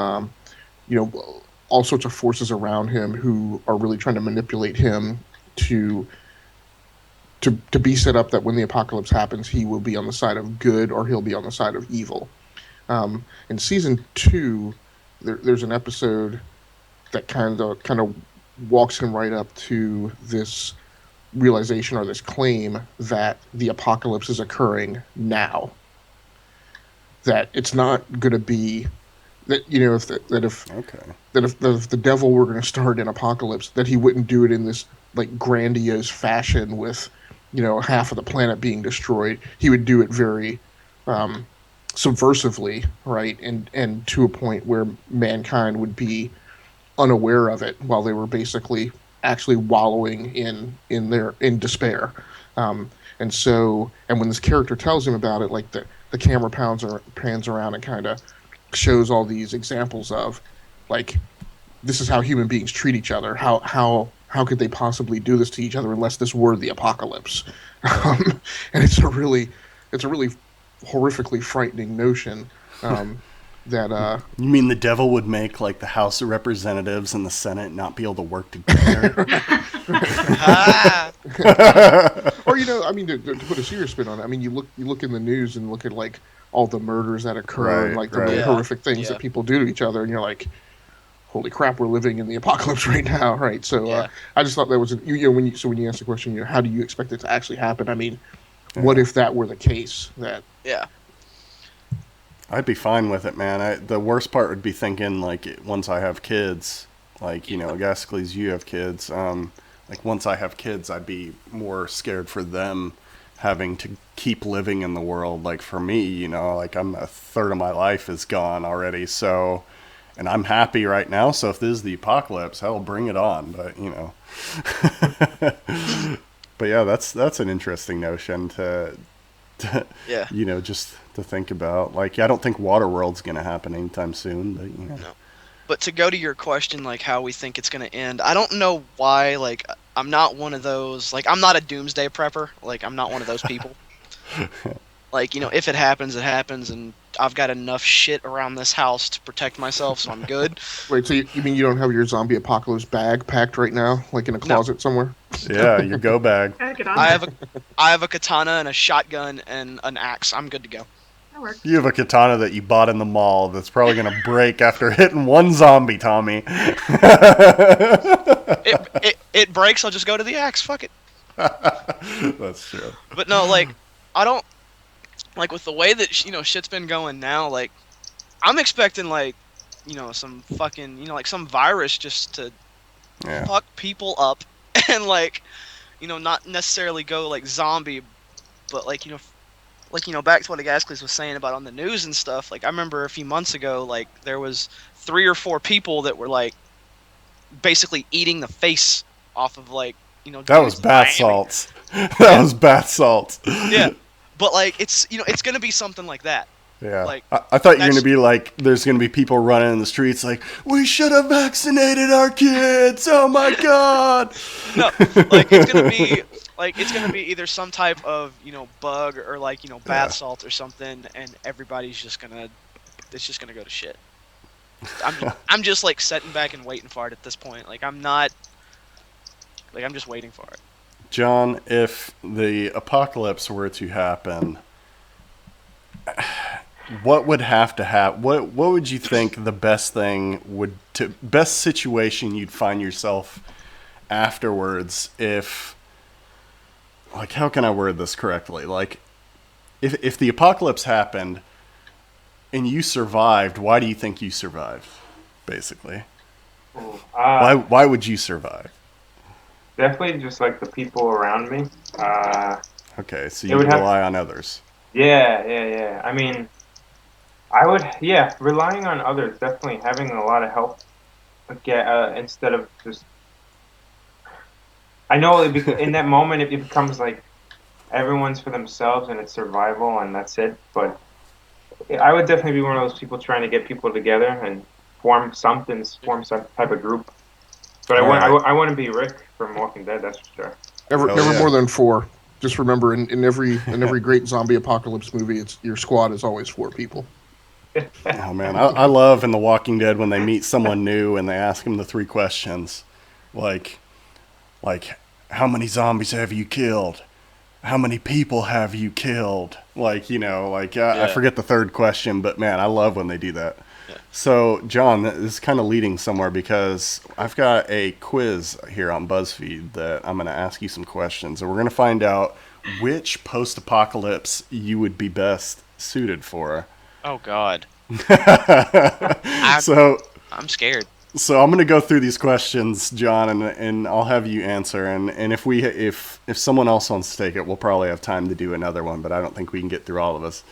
all sorts of forces around him who are really trying to manipulate him to be set up that when the apocalypse happens, he will be on the side of good or he'll be on the side of evil. In season 2, there's an episode that kind of walks him right up to this realization or this claim that the apocalypse is occurring now. That it's not going to be that if the devil were going to start an apocalypse, that he wouldn't do it in this like grandiose fashion with half of the planet being destroyed. He would do it very subversively, right? And to a point where mankind would be unaware of it while they were basically actually wallowing in despair. And when this character tells him about it, like the camera pans around and kind of shows all these examples of like, this is how human beings treat each other. How could they possibly do this to each other unless this were the apocalypse? And it's a really horrifically frightening notion. That you mean the devil would make like the House of Representatives and the Senate not be able to work together? Or to put a serious spin on it, I mean, you look in the news and look at like all the murders that occur and like the really horrific things that people do to each other, and you're like, holy crap, we're living in the apocalypse right now, right? So I just thought that was when you asked the question, how do you expect it to actually happen? I mean, what if that were the case? I'd be fine with it, man. The worst part would be thinking like once I have kids, like Gascles, you have kids. Like once I have kids, I'd be more scared for them having to keep living in the world. Like for me, like I'm a third of my life is gone already, so. And I'm happy right now, so if this is the apocalypse, hell, bring it on. But but yeah, that's an interesting notion to just to think about. Like, I don't think Waterworld's gonna happen anytime soon, but No. But to go to your question, like how we think it's gonna end, I don't know why. Like, I'm not one of those. Like, I'm not a doomsday prepper. Like, I'm not one of those people. Like, if it happens, it happens, and I've got enough shit around this house to protect myself, so I'm good. Wait, so you mean you don't have your zombie apocalypse bag packed right now, like in a closet somewhere? Yeah, your go bag. I have a katana and a shotgun and an axe. I'm good to go. That works. You have a katana that you bought in the mall that's probably gonna break after hitting one zombie, Tommy. It breaks. I'll just go to the axe. Fuck it. That's true. But no, like I don't. Like, with the way that, shit's been going now, like, I'm expecting, like, some fucking, like, some virus just to fuck people up and, like, not necessarily go, like, zombie, but, like, back to what Gascles was saying about on the news and stuff. Like, I remember a few months ago, like, there was 3 or 4 people that were, like, basically eating the face off of, like, That was bath salts. That was bath salts. Yeah. But, like, it's going to be something like that. Yeah. Like, I thought you were going to be like, there's going to be people running in the streets like, we should have vaccinated our kids. Oh, my God. No, like, it's going to be either some type of, bug or, like, bath salt or something, and everybody's just going to, it's just going to go to shit. I'm just, like, sitting back and waiting for it at this point. Like, I'm just waiting for it. John, if the apocalypse were to happen, what would have to happen? What would you think the best best situation you'd find yourself afterwards if, like, how can I word this correctly? Like, if the apocalypse happened and you survived, why do you think you survived, basically? Why would you survive? Definitely just like the people around me. Okay, so you rely on others. Yeah. I mean, I would, relying on others, definitely having a lot of help. Instead of just, I know in that moment it becomes like everyone's for themselves and it's survival and that's it. But I would definitely be one of those people trying to get people together and form some type of group. But All right. I want to be Rick from Walking Dead. That's for sure. Never more than 4. Just remember, in every great zombie apocalypse movie, your squad is always 4 people. Oh man, I love in The Walking Dead when they meet someone new and they ask them the 3 questions, like how many zombies have you killed? How many people have you killed? I forget the 3rd question, but man, I love when they do that. Yeah. So, John, this is kind of leading somewhere because I've got a quiz here on BuzzFeed that I'm going to ask you some questions, and we're going to find out which post-apocalypse you would be best suited for. Oh God. I'm scared. So I'm going to go through these questions, John, and I'll have you answer. And if someone else wants to take it, we'll probably have time to do another one, but I don't think we can get through all of us.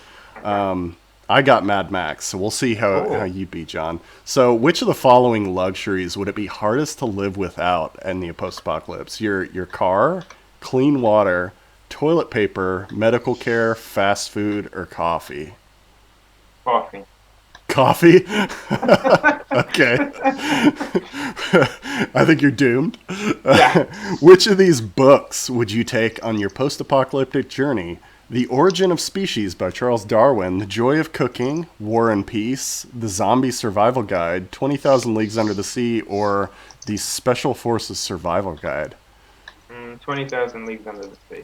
I got Mad Max, so we'll see how you beat John. So which of the following luxuries would it be hardest to live without in the post-apocalypse? Your car, clean water, toilet paper, medical care, fast food, or coffee? Coffee. Coffee? Okay. I think you're doomed. Yeah. Which of these books would you take on your post-apocalyptic journey? The Origin of Species by Charles Darwin, The Joy of Cooking, War and Peace, The Zombie Survival Guide, 20,000 Leagues Under the Sea, or The Special Forces Survival Guide? 20,000 Leagues Under the Sea.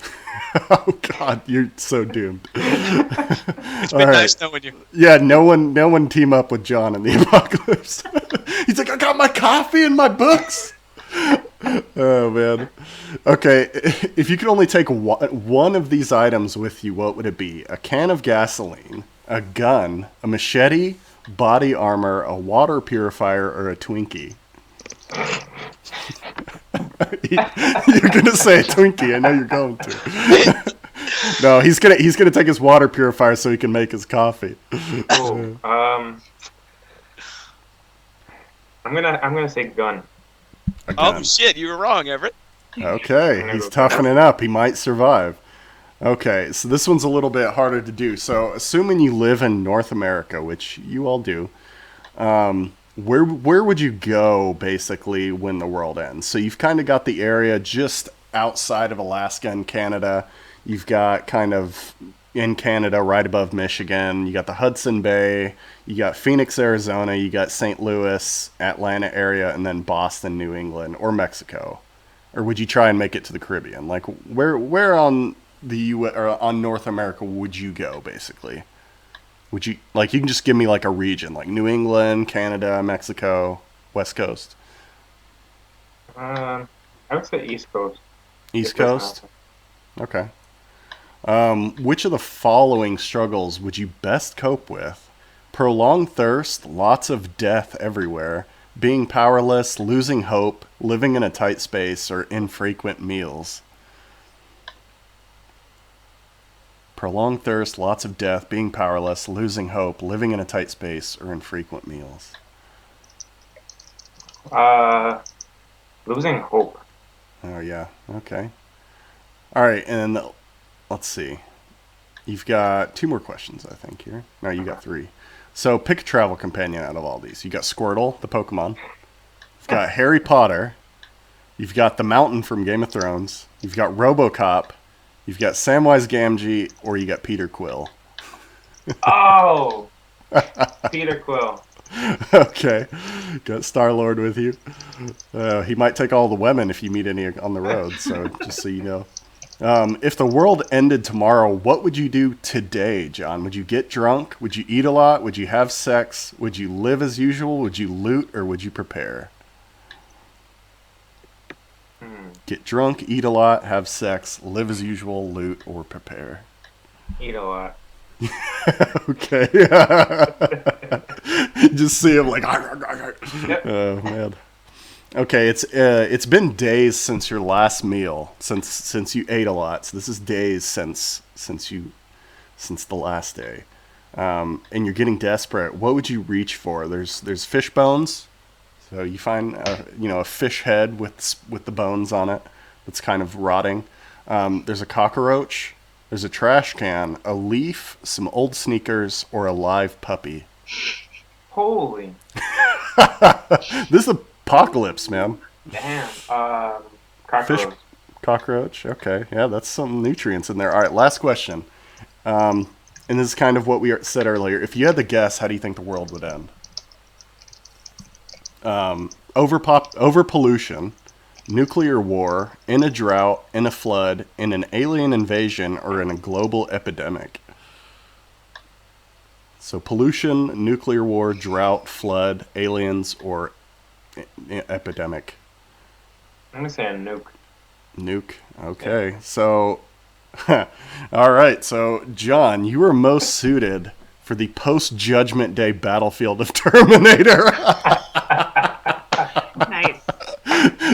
Oh God, you're so doomed. It's been nice knowing you. Yeah, no one team up with John in the apocalypse. He's like, I got my coffee and my books. Oh man. Okay, if you could only take one of these items with you, what would it be? A can of gasoline, a gun, a machete, body armor, a water purifier, or a Twinkie? You're gonna say a Twinkie. I know you're going to. No, he's gonna take his water purifier so he can make his coffee. Oh, I'm gonna say gun. Oh shit, you were wrong, Everett. Okay, he's toughening up. He might survive. Okay, so this one's a little bit harder to do. So, assuming you live in North America, which you all do, where would you go basically when the world ends? So you've kind of got the area just outside of Alaska and Canada. You've got kind of in Canada right above Michigan. You got the Hudson Bay. You got Phoenix, Arizona. You got St. Louis, Atlanta area, and then Boston, New England, or Mexico. Or would you try and make it to the Caribbean? Like where on the U.S. or on North America would you go basically? Would you you can just give me like a region, like New England, Canada, Mexico, West Coast? I would say East Coast. East Coast? Okay. Which of the following struggles would you best cope with? Prolonged thirst, lots of death everywhere, being powerless, losing hope, living in a tight space, or infrequent meals? Prolonged thirst, lots of death, being powerless, losing hope, living in a tight space, or infrequent meals? Losing hope. Oh, yeah. Okay. All right, and let's see. You've got 2 more questions, I think, here. No, you got 3. So pick a travel companion out of all these. You got Squirtle, the Pokemon. You've got Harry Potter. You've got the Mountain from Game of Thrones. You've got RoboCop. You've got Samwise Gamgee, or you got Peter Quill. Oh, Peter Quill. Okay, got Star-Lord with you. He might take all the women if you meet any on the road, so just so you know. If the world ended tomorrow, what would you do today, John? Would you get drunk? Would you eat a lot? Would you have sex? Would you live as usual? Would you loot, or would you prepare? Get drunk, eat a lot, have sex, live as usual, loot, or prepare. Eat a lot. Okay. Just see him like. Yep. Oh man. Okay, it's been days since your last meal, since you ate a lot. So this is days since the last day, and you're getting desperate. What would you reach for? There's fish bones. So you find a fish head with the bones on it that's kind of rotting. There's a cockroach. There's a trash can, a leaf, some old sneakers, or a live puppy. Holy. This is apocalypse, man. Damn. Fish, Cockroach. cockroach. Okay, yeah, that's some nutrients in there. All right, last question. And this is kind of what we said earlier. If you had to guess, how do you think the world would end? Overpollution, nuclear war, in a drought, in a flood, in an alien invasion, or in a global epidemic. So pollution, nuclear war, drought, flood, aliens, or epidemic. I'm gonna say a nuke. Nuke. Okay. Yeah. So, all right. So, John, you are most suited for the post-Judgment Day battlefield of Terminator. Nice.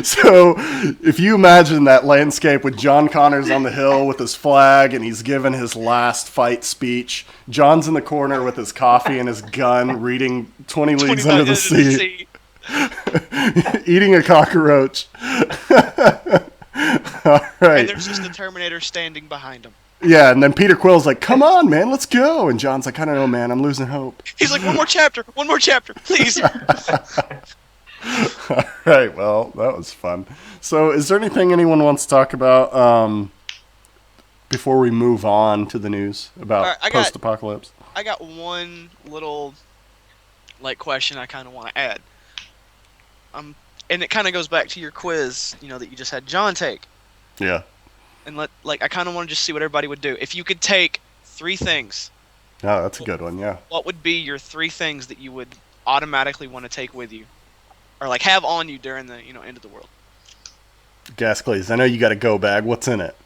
So, if you imagine that landscape with John Connors on the hill with his flag and he's given his last fight speech, John's in the corner with his coffee and his gun reading 20 Leagues Under the Sea. Eating a cockroach. All right. And there's just the Terminator standing behind him. Yeah, and then Peter Quill's like, come on, man, let's go. And John's like, I don't know, man, I'm losing hope. He's like, one more chapter, please. All right, well, that was fun. So is there anything anyone wants to talk about before we move on to the news about post-apocalypse? I got one little question I kind of want to add. And it kind of goes back to your quiz, that you just had John take. Yeah. And I kind of want to just see what everybody would do. If you could take 3 things. Oh, that's a good one, yeah. What would be your 3 things that you would automatically want to take with you? Or have on you during the, end of the world? Gas Glaze, I know you got a go bag. What's in it?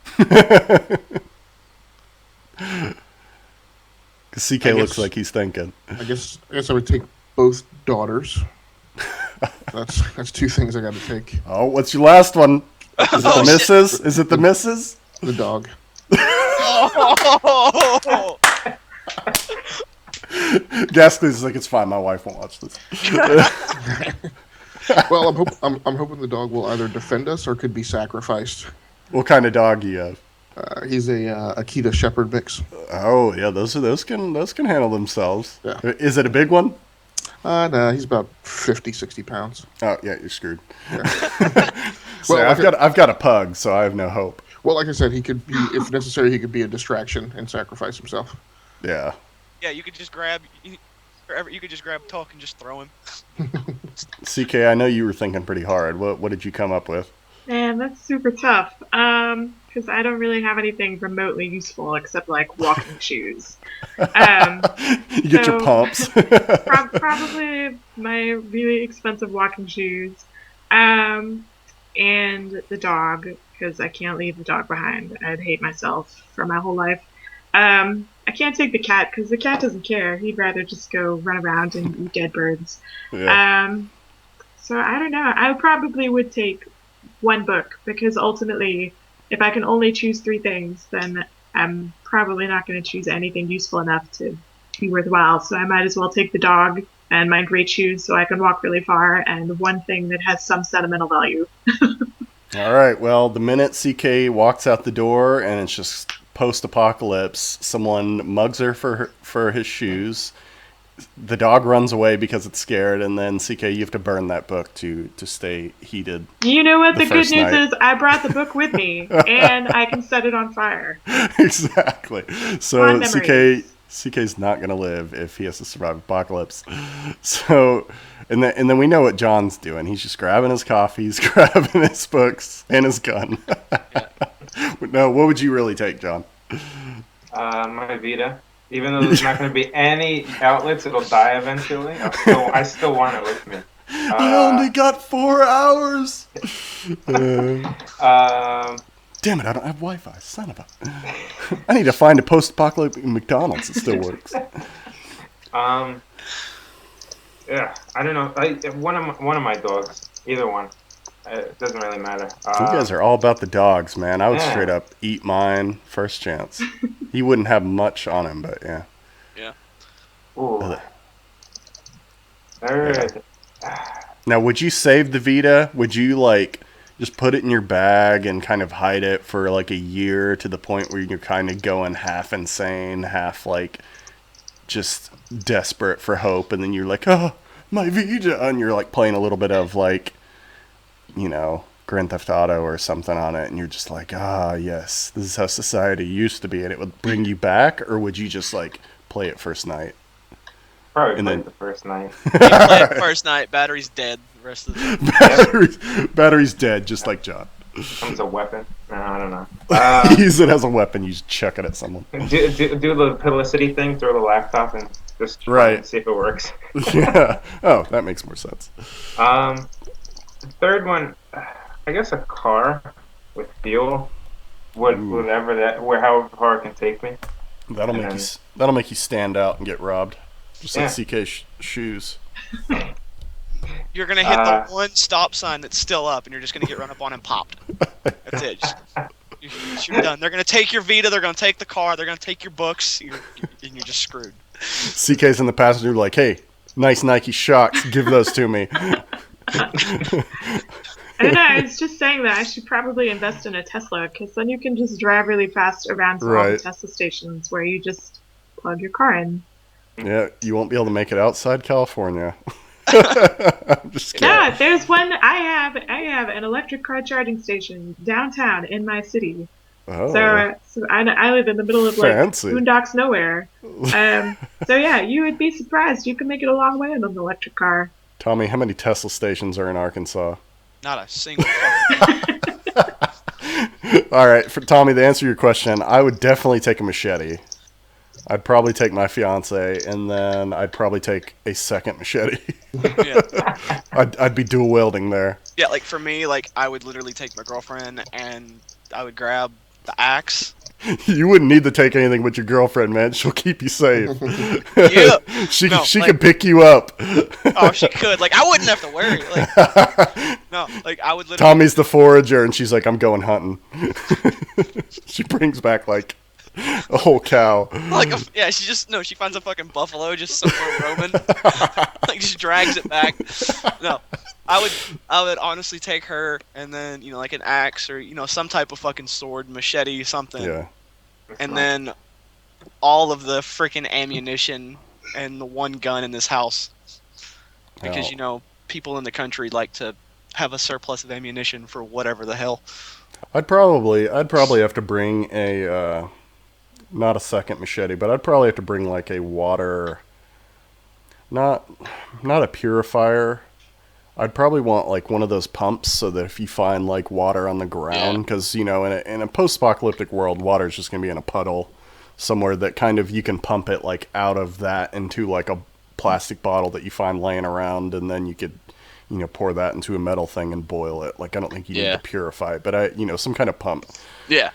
Because CK looks like he's thinking. I guess I would take both daughters. That's 2 things I got to take. Oh, what's your last one? Is it the missus? Is it the missus? The dog. Oh! Gas Glaze is like, it's fine. My wife won't watch this. Well, I'm hoping the dog will either defend us or could be sacrificed. What kind of dog do you have? He's a Akita Shepherd mix. Oh yeah, those can handle themselves. Yeah. Is it a big one? No, he's about 50, 60 pounds. Oh yeah, you're screwed. Yeah. So well, I've got a pug, so I have no hope. Well, like I said, he could be, if necessary, he could be a distraction and sacrifice himself. Yeah. Yeah, you could just grab Talk and just throw him. CK, I know you were thinking pretty hard. What did you come up with? Man, that's super tough. Because I don't really have anything remotely useful except walking shoes. You get your pumps. Probably my really expensive walking shoes. And the dog, because I can't leave the dog behind. I'd hate myself for my whole life. I can't take the cat because the cat doesn't care. He'd rather just go run around and eat dead birds. Yeah. So I don't know. I probably would take 1 book because ultimately, if I can only choose 3 things, then I'm probably not going to choose anything useful enough to be worthwhile. So I might as well take the dog and my great shoes so I can walk really far and 1 thing that has some sentimental value. All right. Well, the minute CK walks out the door and it's just post-apocalypse, someone mugs her for his shoes. The dog runs away because it's scared, and then CK, you have to burn that book to stay heated. You know what? The good news is I brought the book with me, and I can set it on fire. Exactly. So CK's not going to live if he has to survive apocalypse. So, and then we know what John's doing. He's just grabbing his coffee, he's grabbing his books, and his gun. No, what would you really take, John? My Vita. Even though there's not going to be any outlets, it'll die eventually. I still want it with me. I only got 4 hours. Damn it! I don't have Wi-Fi. Son of a! I need to find a post-apocalyptic McDonald's that still works. Yeah, I don't know. One of my dogs. Either one. It doesn't really matter. You guys are all about the dogs, man. I would straight up eat mine first chance. He wouldn't have much on him, but yeah. Yeah. Ooh. All right. Now, would you save the Vita? Would you just put it in your bag and kind of hide it for a year to the point where you're kind of going half insane, half just desperate for hope, and then you're like, oh, my Vita, and you're playing a little bit of Grand Theft Auto or something on it, and you're just like, ah, yes, this is how society used to be, and it would bring you back, or would you just like play it first night? Probably play the first night. You play it first night, battery's dead. The rest of the time. Battery's dead, just like John. Becomes a weapon. No, I don't know. Use it as a weapon. You just chuck it at someone. Do the publicity thing. Throw the laptop and just try and see if it works. Yeah. Oh, that makes more sense. The third one, I guess a car with fuel. However far it can take me. That'll make you stand out and get robbed, just like CK's shoes. You're gonna hit the one stop sign that's still up, and you're just gonna get run up on and popped. That's it. You're done. They're gonna take your Vita. They're gonna take the car. They're gonna take your books. And you're just screwed. CK's in the passenger, like, hey, nice Nike Shocks. Give those to me. I don't know. I was just saying that I should probably invest in a Tesla, because then you can just drive really fast around to all the Tesla stations where you just plug your car in. Yeah, you won't be able to make it outside California. I'm just kidding. Yeah, there's one. I have an electric car charging station downtown in my city. Oh. So I live in the middle of boondocks nowhere. So yeah, you would be surprised. You can make it a long way in an electric car. Tommy, how many Tesla stations are in Arkansas? Not a single. All right, for Tommy, to answer your question, I would definitely take a machete. I'd probably take my fiance, and then I'd probably take a second machete. Yeah. I'd be dual wielding there. Yeah, like for me, like I would literally take my girlfriend, and I would grab the axe. You wouldn't need to take anything with your girlfriend, man. She'll keep you safe. Yeah. she could pick you up. Oh, she could. Like, I wouldn't have to worry. Like, no, like I would literally. Tommy's the forager, and she's like, I'm going hunting. She brings back like a whole cow. Like, she finds a fucking buffalo just somewhere roaming. Like, just drags it back. No, I would honestly take her, and then like an axe or some type of fucking sword, machete, something. Yeah. And then all of the freaking ammunition and the one gun in this house, because people in the country like to have a surplus of ammunition for whatever the hell. I'd probably have to bring a not a second machete, but I'd probably have to bring like a water, not a purifier. I'd probably want like one of those pumps so that if you find like water on the ground, because in a post-apocalyptic world, water is just gonna be in a puddle somewhere that kind of you can pump it like out of that into like a plastic bottle that you find laying around, and then you could pour that into a metal thing and boil it. Like, I don't think you need to purify it, but some kind of pump. Yeah.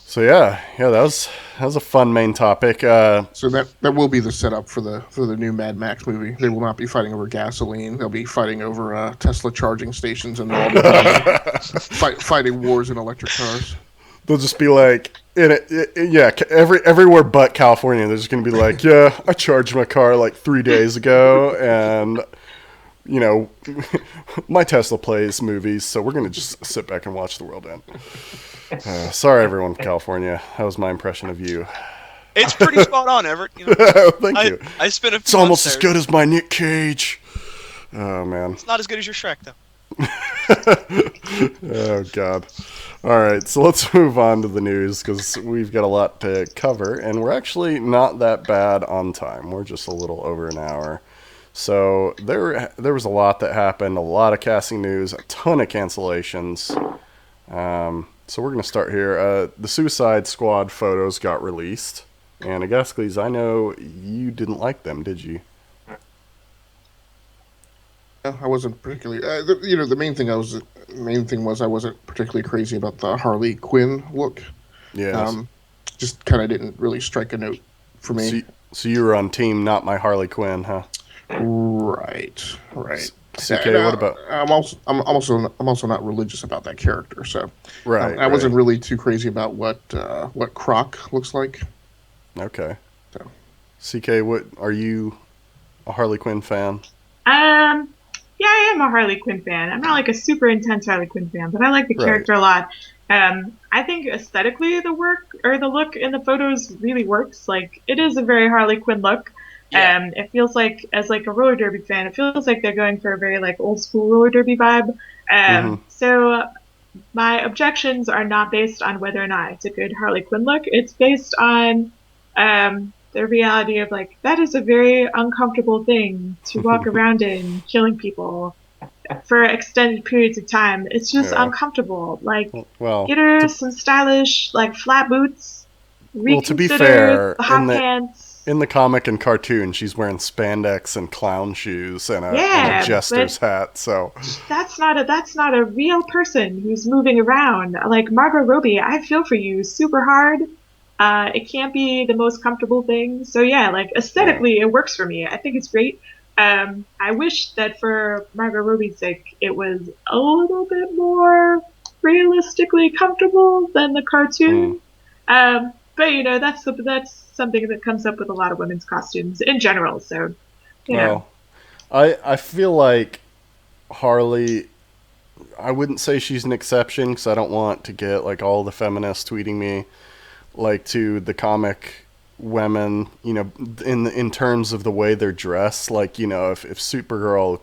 So yeah, that was a fun main topic. So that will be the setup for the new Mad Max movie. They will not be fighting over gasoline. They'll be fighting over Tesla charging stations, and they'll all be fighting wars in electric cars. They'll just be like, everywhere but California. They're just gonna be like, yeah, I charged my car like 3 days ago, and my Tesla plays movies, so we're gonna just sit back and watch the world end. Sorry, everyone from California. That was my impression of you. It's pretty spot on, Everett. Thank you. I spent a few It's almost months as good as my Nick Cage. Oh, man. It's not as good as your Shrek, though. Oh, God. All right, so let's move on to the news, because we've got a lot to cover, and we're actually not that bad on time. We're just a little over an hour. So there was a lot that happened, a lot of casting news, a ton of cancellations. So we're going to start here. The Suicide Squad photos got released. And Agascles, I know you didn't like them, did you? I wasn't particularly... the main thing was I wasn't particularly crazy about the Harley Quinn look. Yeah. Just kind of didn't really strike a note for me. So you were on team not my Harley Quinn, huh? Right. CK, what about? I'm also not religious about that character, so I wasn't really too crazy about what Croc looks like. Okay. So, CK, what are you a Harley Quinn fan? Yeah, I am a Harley Quinn fan. I'm not like a super intense Harley Quinn fan, but I like the character a lot. I think aesthetically the look in the photos really works. Like, it is a very Harley Quinn look. Yeah. It feels like, as like a roller derby fan, it feels like they're going for a very like old school roller derby vibe. Mm-hmm. So my objections are not based on whether or not it's a good Harley Quinn look. It's based on the reality of like that is a very uncomfortable thing to walk around in, killing people for extended periods of time. It's just Yeah. uncomfortable. Like, Well, get her some stylish like flat boots. to be Reconsider fair, the hot pants. in the comic and cartoon, she's wearing spandex and clown shoes and a Yeah, jester's but hat. So that's not a real person who's moving around. Like Margot Robbie, I feel for you super hard. It can't be the most comfortable thing. So yeah, like yeah. aesthetically, it works for me. I think it's great. I wish that for Margot Robbie's sake, it was a little bit more realistically comfortable than the cartoon. But you know, that's something that comes up with a lot of women's costumes in general. So, you know. Well, I feel like Harley. I wouldn't say she's an exception because I don't want to get like all the feminists tweeting me like to the comic women, you know, in terms of the way they're dressed. Like, you know, if Supergirl,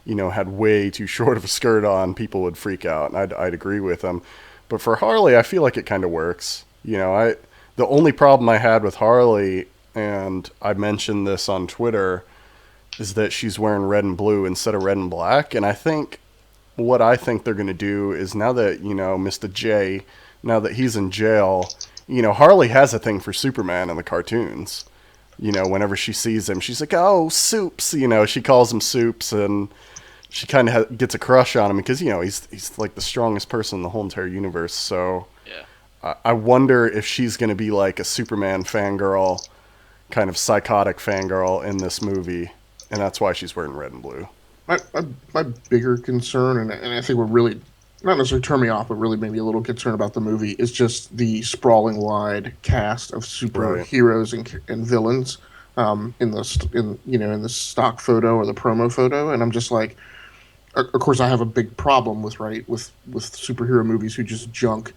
you know, had way too short of a skirt on, people would freak out, and I'd agree with them. But for Harley, I feel like it kind of works. You know, the only problem I had with Harley, and I mentioned this on Twitter, is that she's wearing red and blue instead of red and black. And I think what I think they're going to do is, now that, you know, Mr. J, now that he's in jail, you know, Harley has a thing for Superman in the cartoons. You know, whenever she sees him, she's like, oh, Soups. You know, she calls him Soups, and she kind of gets a crush on him because, you know, he's like the strongest person in the whole entire universe. So Yeah. I wonder if she's going to be like a Superman fangirl, kind of psychotic fangirl in this movie, and that's why she's wearing red and blue. My bigger concern, and I think what really, not necessarily turn me off, but really made me a little concerned about the movie, is just the sprawling wide cast of superheroes and villains in the stock photo or the promo photo, and I'm just like, of course, I have a big problem with superhero movies who just junk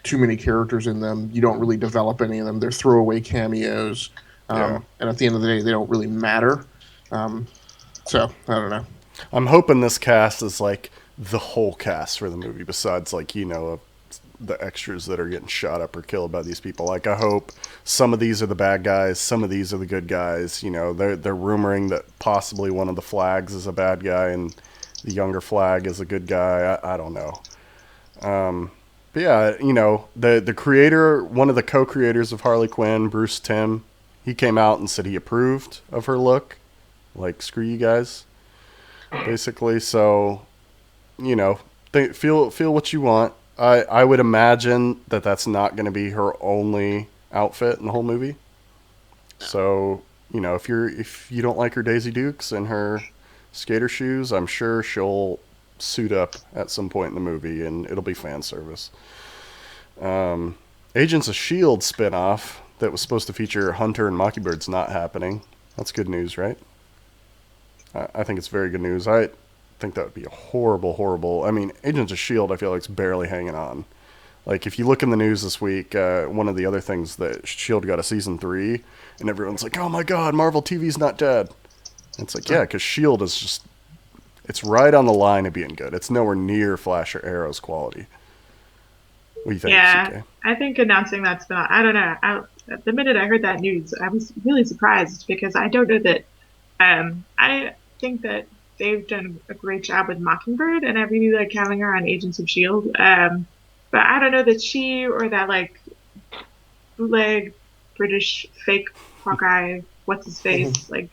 too many characters in them. You don't really develop any of them. They're throwaway cameos, and at the end of the day, they don't really matter. So I don't know. I'm hoping this cast is like the whole cast for the movie, besides like, you know, the extras that are getting shot up or killed by these people. Like, I hope some of these are the bad guys, some of these are the good guys. You know, they're rumoring that possibly one of the Flags is a bad guy and the younger Flag is a good guy. I don't know. But yeah, you know, the creator, one of the co-creators of Harley Quinn, Bruce Timm, he came out and said he approved of her look. Like, screw you guys, basically. So, you know, feel what you want. I would imagine that that's not going to be her only outfit in the whole movie. So, you know, if you don't like her Daisy Dukes and her skater shoes, I'm sure she'll suit up at some point in the movie, and it'll be fan service. Agents of S.H.I.E.L.D. spinoff that was supposed to feature Hunter and Mockingbird's not happening. That's good news, right? I think it's very good news. I think that would be a horrible. I mean, Agents of S.H.I.E.L.D., I feel like, is barely hanging on. Like, if you look in the news this week, one of the other things that S.H.I.E.L.D. got a season 3, and everyone's like, oh my god, Marvel TV's not dead. And it's like, yeah, because S.H.I.E.L.D. is just, it's right on the line of being good. It's nowhere near Flash or Arrow's quality. What do you think, Yeah, CK? I think announcing that's not. I don't know. The minute I heard that news, I was really surprised because I don't know that. I think that they've done a great job with Mockingbird, and I really like having her on Agents of Shield. But I don't know that she or that like bootleg British fake Hawkeye, what's his face, like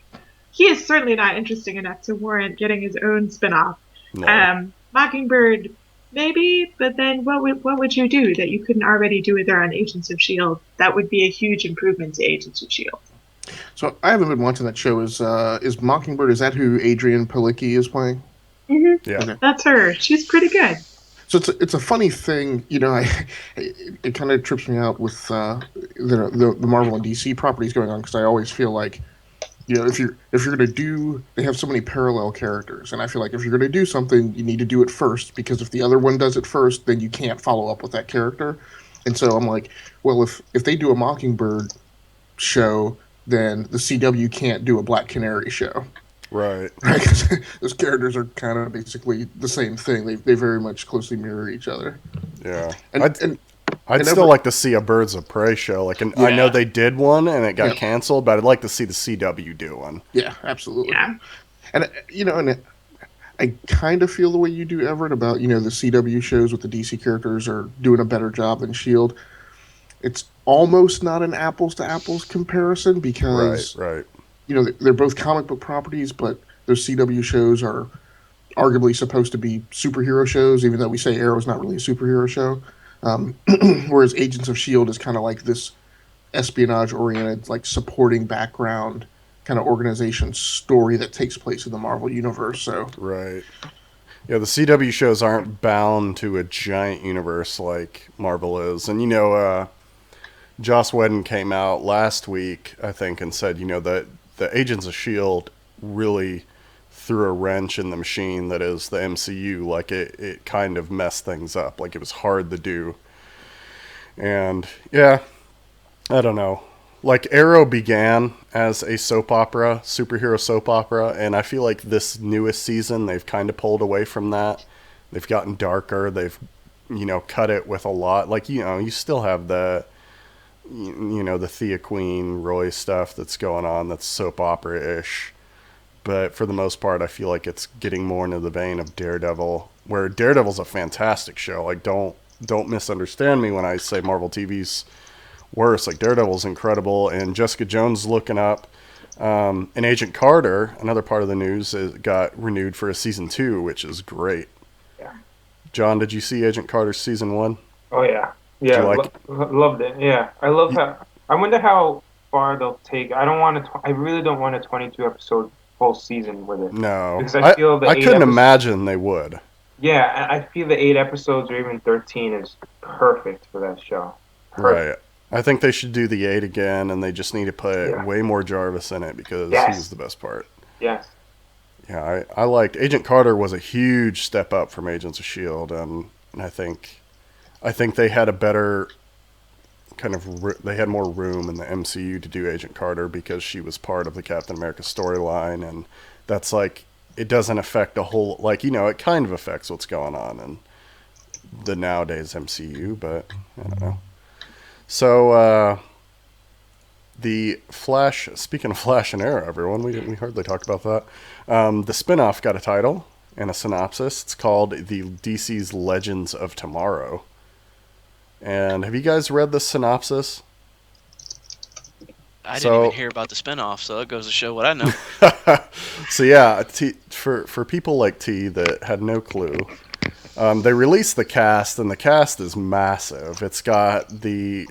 he is certainly not interesting enough to warrant getting his own spinoff. No. Mockingbird. Maybe, but then what would you do that you couldn't already do with her on Agents of S.H.I.E.L.D.? That would be a huge improvement to Agents of S.H.I.E.L.D. So I haven't been watching that show. Is Mockingbird? Is that who Adrian Palicki is playing? Mm-hmm. Yeah. Okay. That's her. She's pretty good. So it's a funny thing, you know. It kind of trips me out with the Marvel and DC properties going on, because I always feel like, you know, if you're gonna do, they have so many parallel characters, and I feel like if you're gonna do something, you need to do it first, because if the other one does it first, then you can't follow up with that character. And so I'm like, well, if they do a Mockingbird show, then the CW can't do a Black Canary show. Right. Right? Those characters are kind of basically the same thing. They very much closely mirror each other. Yeah. And I'd still like to see a Birds of Prey show. Like, I know they did one and it got canceled, but I'd like to see the CW do one. Yeah, absolutely. Yeah. And I kind of feel the way you do, Everett, about the CW shows with the DC characters are doing a better job than Shield. It's almost not an apples to apples comparison because right. They're both comic book properties, but those CW shows are arguably supposed to be superhero shows, even though we say Arrow's not really a superhero show. Whereas Agents of S.H.I.E.L.D. is kind of like this espionage-oriented, like supporting background kind of organization story that takes place in the Marvel Universe. So right. Yeah, the CW shows aren't bound to a giant universe like Marvel is. And, Joss Whedon came out last week, I think, and said, that the Agents of S.H.I.E.L.D. really threw a wrench in the machine that is the MCU. Like, it kind of messed things up. Like, it was hard to do. And, yeah, I don't know. Like, Arrow began as a soap opera, superhero soap opera, and I feel like this newest season, they've kind of pulled away from that. They've gotten darker. They've, cut it with a lot. Like, you still have the Thea Queen, Roy stuff that's going on that's soap opera-ish. But for the most part, I feel like it's getting more into the vein of Daredevil, where Daredevil's a fantastic show. Like, don't misunderstand me when I say Marvel TV's worse. Like, Daredevil's incredible, and Jessica Jones looking up. And Agent Carter, another part of the news, got renewed for a season 2, which is great. Yeah. John, did you see Agent Carter season 1? Oh, yeah. Yeah, loved it. Yeah, I love how. I wonder how far they'll take. I really don't want a 22 episode full season with it. No, because I feel I couldn't imagine they would. Yeah, I feel the 8 episodes or even 13 is perfect for that show. Perfect. Right. I think they should do the 8 again, and they just need to put way more Jarvis in it because he was the best part. Yes. Yeah, I liked Agent Carter was a huge step up from Agents of S.H.I.E.L.D. and I think they had a better kind of they had more room in the MCU to do Agent Carter because she was part of the Captain America storyline, and that's like it doesn't affect a whole it kind of affects what's going on in the nowadays MCU, but I don't know. So the Flash, speaking of Flash and Arrow, everyone, we hardly talked about that. The spinoff got a title and a synopsis. It's called the DC's Legends of Tomorrow. And have you guys read the synopsis? I didn't even hear about the spinoff, so it goes to show what I know. So yeah, for people like T that had no clue, they released the cast, and the cast is massive. It's got the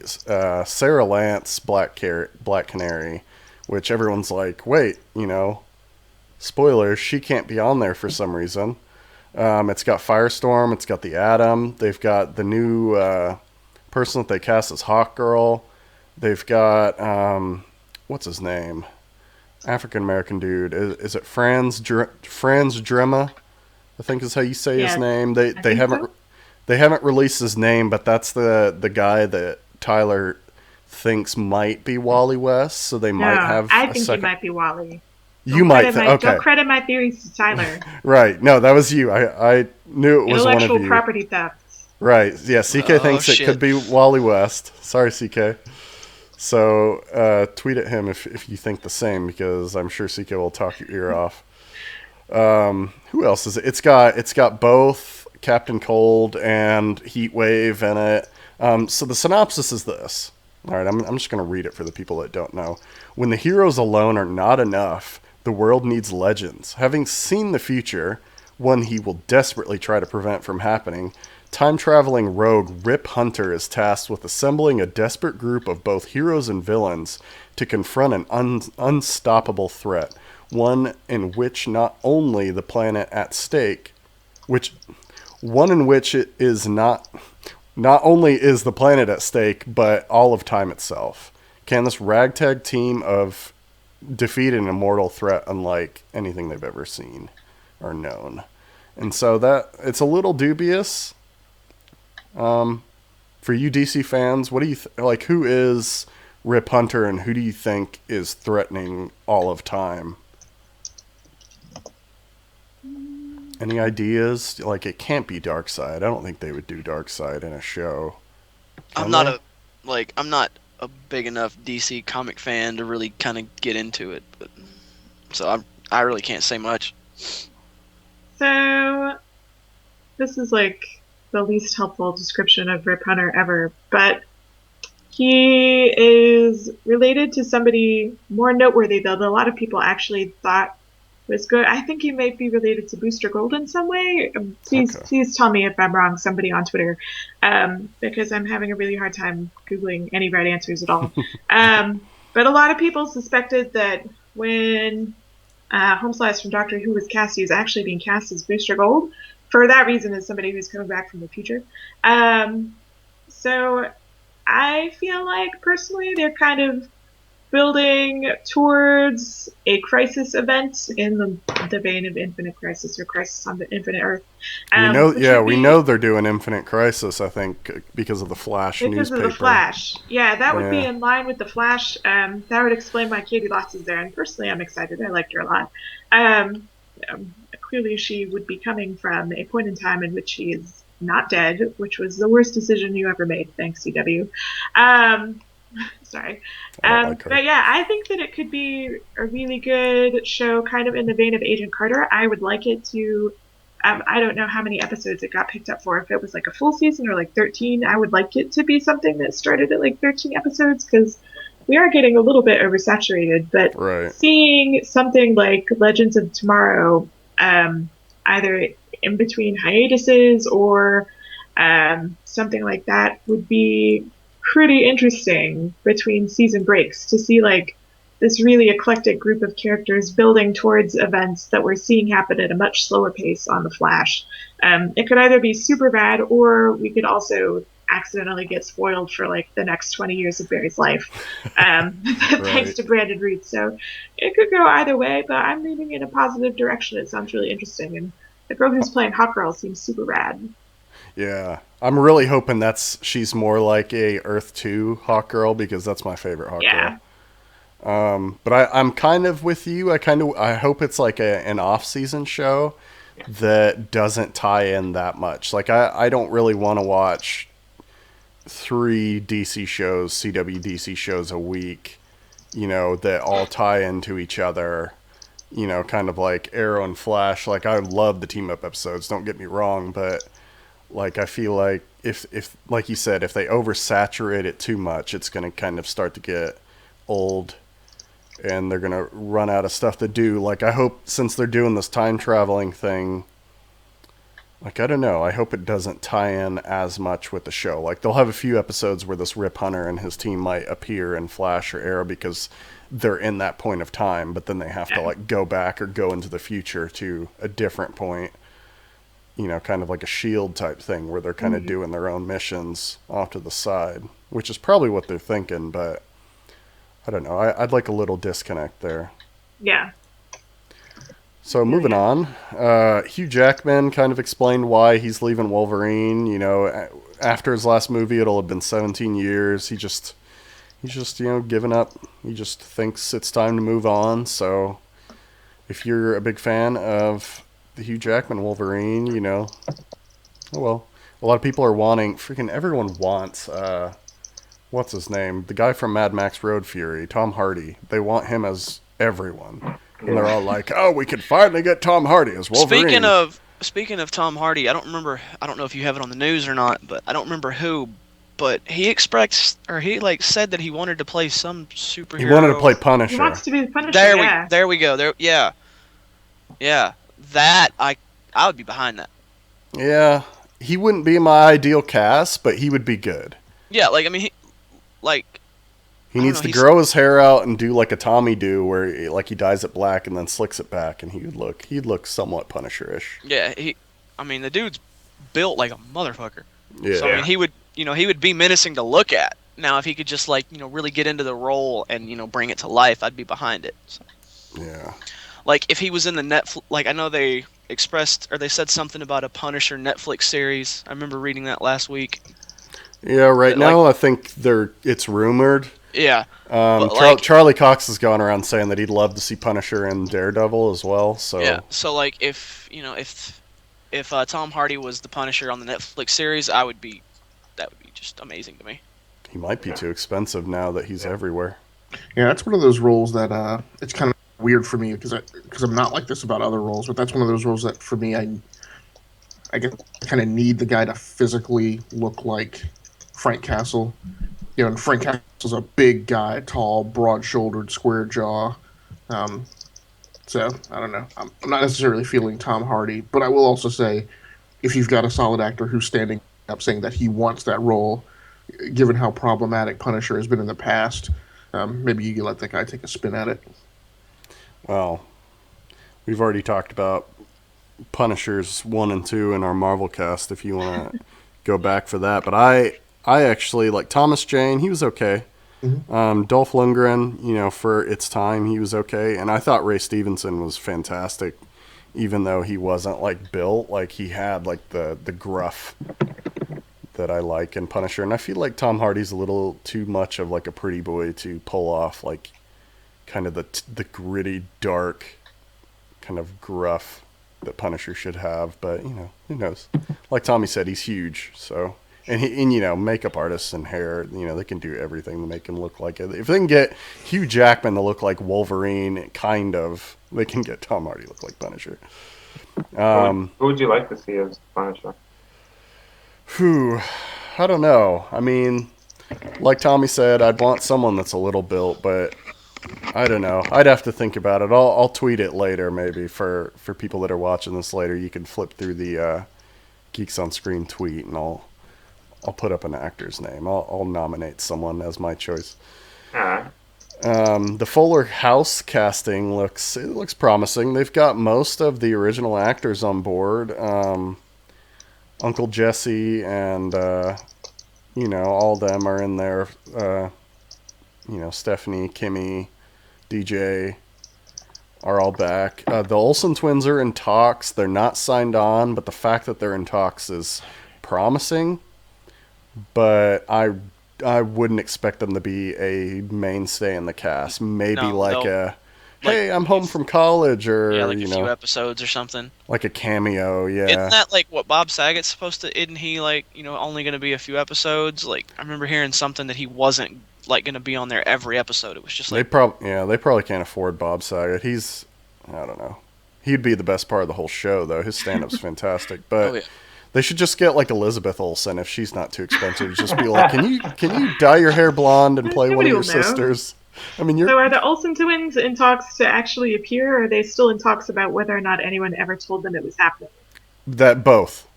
Sarah Lance Black Canary, which everyone's like, wait, spoilers, she can't be on there for some reason. It's got Firestorm, it's got the Atom, they've got the new person that they cast as Hawkgirl. They've got what's his name? African American dude. Is it Franz Drema? I think is how you say his name. They haven't released his name, but that's the guy that Tyler thinks might be Wally West. So they might have. I think he might be Wally. You might think. Okay. Don't credit my theories to Tyler. Right. No, that was you. I knew it was one of you. Intellectual property theft. Right. Yeah, CK thinks it could be Wally West. Sorry, CK. So tweet at him if you think the same, because I'm sure CK will talk your ear off. Who else is it? It's got both Captain Cold and Heatwave in it. So the synopsis is this. All right, I'm just going to read it for the people that don't know. When the heroes alone are not enough, the world needs legends. Having seen the future, one he will desperately try to prevent from happening, time-traveling rogue Rip Hunter is tasked with assembling a desperate group of both heroes and villains to confront an unstoppable threat, one in which not only the planet at stake, it is not only is the planet at stake, but all of time itself. Can this ragtag team of defeat an immortal threat unlike anything they've ever seen or known? And so that it's a little dubious. For you DC fans, what do you like? Who is Rip Hunter, and who do you think is threatening all of time? Any ideas? Like, it can't be Darkseid. I don't think they would do Darkseid in a show. I'm not a big enough DC comic fan to really kind of get into it, but so I really can't say much. So this is like the least helpful description of Rip Hunter ever, but he is related to somebody more noteworthy, though, that a lot of people actually thought was good. I think he might be related to Booster Gold in some way. Please tell me if I'm wrong, somebody on Twitter, because I'm having a really hard time Googling any right answers at all. But a lot of people suspected that when Homeslice from Doctor Who was cast, he was actually being cast as Booster Gold. For that reason, as somebody who's coming back from the future. So I feel like, personally, they're kind of building towards a crisis event in the vein of Infinite Crisis or Crisis on the Infinite Earth. We know they're doing Infinite Crisis, I think, because of the Flash newspaper. Because of the Flash. Yeah, that would be in line with the Flash. That would explain why Katie Lotz is there. And personally, I'm excited. I liked her a lot. Clearly, she would be coming from a point in time in which she is not dead, which was the worst decision you ever made. Thanks, CW. Sorry. But yeah, I think that it could be a really good show, kind of in the vein of Agent Carter. I would like it to, I don't know how many episodes it got picked up for. If it was like a full season or like 13, I would like it to be something that started at like 13 episodes, because we are getting a little bit oversaturated. But seeing something like Legends of Tomorrow, either in between hiatuses or something like that, would be pretty interesting between season breaks, to see like this really eclectic group of characters building towards events that we're seeing happen at a much slower pace on The Flash. It could either be super bad, or we could also accidentally get spoiled for like the next 20 years of Barry's life, thanks to Brandon Reed. So it could go either way, but I'm leaning in a positive direction. It sounds really interesting, and the girl who's playing Hawkgirl seems super rad. Yeah, I'm really hoping she's more like a Earth 2 Hawkgirl, because that's my favorite Hawkgirl. Yeah. But I'm kind of with you. I hope it's like an off-season show that doesn't tie in that much. Like, I don't really want to watch 3 DC shows, CW DC shows a week, that all tie into each other, kind of like Arrow and Flash. Like, I love the team-up episodes, don't get me wrong, but like, I feel like if like you said, if they oversaturate it too much, it's going to kind of start to get old, and they're going to run out of stuff to do. Like, I hope, since they're doing this time traveling thing, like, I don't know, I hope it doesn't tie in as much with the show. Like, they'll have a few episodes where this Rip Hunter and his team might appear in Flash or Arrow because they're in that point of time, but then they have to like go back or go into the future to a different point. Kind of like a S.H.I.E.L.D. type thing, where they're kind of doing their own missions off to the side, which is probably what they're thinking, but I don't know. I'd like a little disconnect there. Yeah. So moving on, Hugh Jackman kind of explained why he's leaving Wolverine. After his last movie, it'll have been 17 years. He's just given up. He just thinks it's time to move on. So if you're a big fan of the Hugh Jackman Wolverine, oh well. A lot of people are wanting, everyone wants, what's his name? The guy from Mad Max Road Fury, Tom Hardy. They want him as everyone. And they're all like, oh, we could finally get Tom Hardy as Wolverine. Speaking of Tom Hardy, I don't know if you have it on the news or not, but I don't remember who, but he said that he wanted to play some superhero. He wanted to play Punisher. He wants to be the Punisher, There we go. Yeah. That, I would be behind that. Yeah. He wouldn't be my ideal cast, but he would be good. Yeah, he needs to grow his hair out and do like a Tommy do, where he dyes it black and then slicks it back, and he'd look somewhat Punisher-ish. Yeah, the dude's built like a motherfucker. Yeah. So he would be menacing to look at. Now, if he could just really get into the role and bring it to life, I'd be behind it. So. Yeah. Like, if he was in the Netflix, I know they they said something about a Punisher Netflix series. I remember reading that last week. Yeah, right now I think it's rumored. Yeah. But like, Charlie Cox has gone around saying that he'd love to see Punisher and Daredevil as well. So yeah. So like, if Tom Hardy was the Punisher on the Netflix series, that would be just amazing to me. he might be too expensive now that he's everywhere. Yeah, that's one of those roles that it's kind of weird for me because I'm not like this about other roles, but that's one of those roles that for me I guess I kind of need the guy to physically look like Frank Castle. You know, and Frank Castle's a big guy, tall, broad-shouldered, square jaw. So I don't know. I'm not necessarily feeling Tom Hardy, but I will also say, if you've got a solid actor who's standing up saying that he wants that role, given how problematic Punisher has been in the past, maybe you can let that guy take a spin at it. Well, we've already talked about Punishers 1 and 2 in our Marvel cast if you want to go back for that. But I actually like Thomas Jane. He was okay. Mm-hmm. Dolph Lundgren, you know, for its time, he was okay. And I thought Ray Stevenson was fantastic, even though he wasn't like built. Like he had like the gruff that I like in Punisher. And I feel like Tom Hardy's a little too much of like a pretty boy to pull off like kind of the gritty, dark, kind of gruff that Punisher should have. But, you know, who knows? Like Tommy said, he's huge, so... And you know, makeup artists and hair, you know, they can do everything to make him look like it. If they can get Hugh Jackman to look like Wolverine, kind of, they can get Tom Hardy to look like Punisher. Who would you like to see as Punisher? I don't know. I mean, like Tommy said, I'd want someone that's a little built, but I don't know. I'd have to think about it. I'll tweet it later, maybe, for people that are watching this later. You can flip through the Geeks on Screen tweet, and I'll put up an actor's name. I'll nominate someone as my choice. The Fuller House casting looks promising. They've got most of the original actors on board. Uncle Jesse and you know, all of them are in there. You know, Stephanie, Kimmy, DJ are all back. The Olsen twins are in talks. They're not signed on, but the fact that they're in talks is promising. But I wouldn't expect them to be a mainstay in the cast. Maybe hey, I'm home from college, or like you a know, few episodes or something. Like a cameo, yeah. Isn't that like what Bob Saget's supposed to? Isn't he like, you know, only going to be a few episodes? Like I remember hearing something that he wasn't like going to be on there every episode. It was just like they probably can't afford Bob Saget. I don't know. He'd be the best part of the whole show though. His stand-up's fantastic, but. They should just get like Elizabeth Olsen if she's not too expensive. Just be like, can you dye your hair blonde and play one of your sisters? I mean, So are the Olsen twins in talks to actually appear, or are they still in talks about whether or not anyone ever told them it was happening? That both.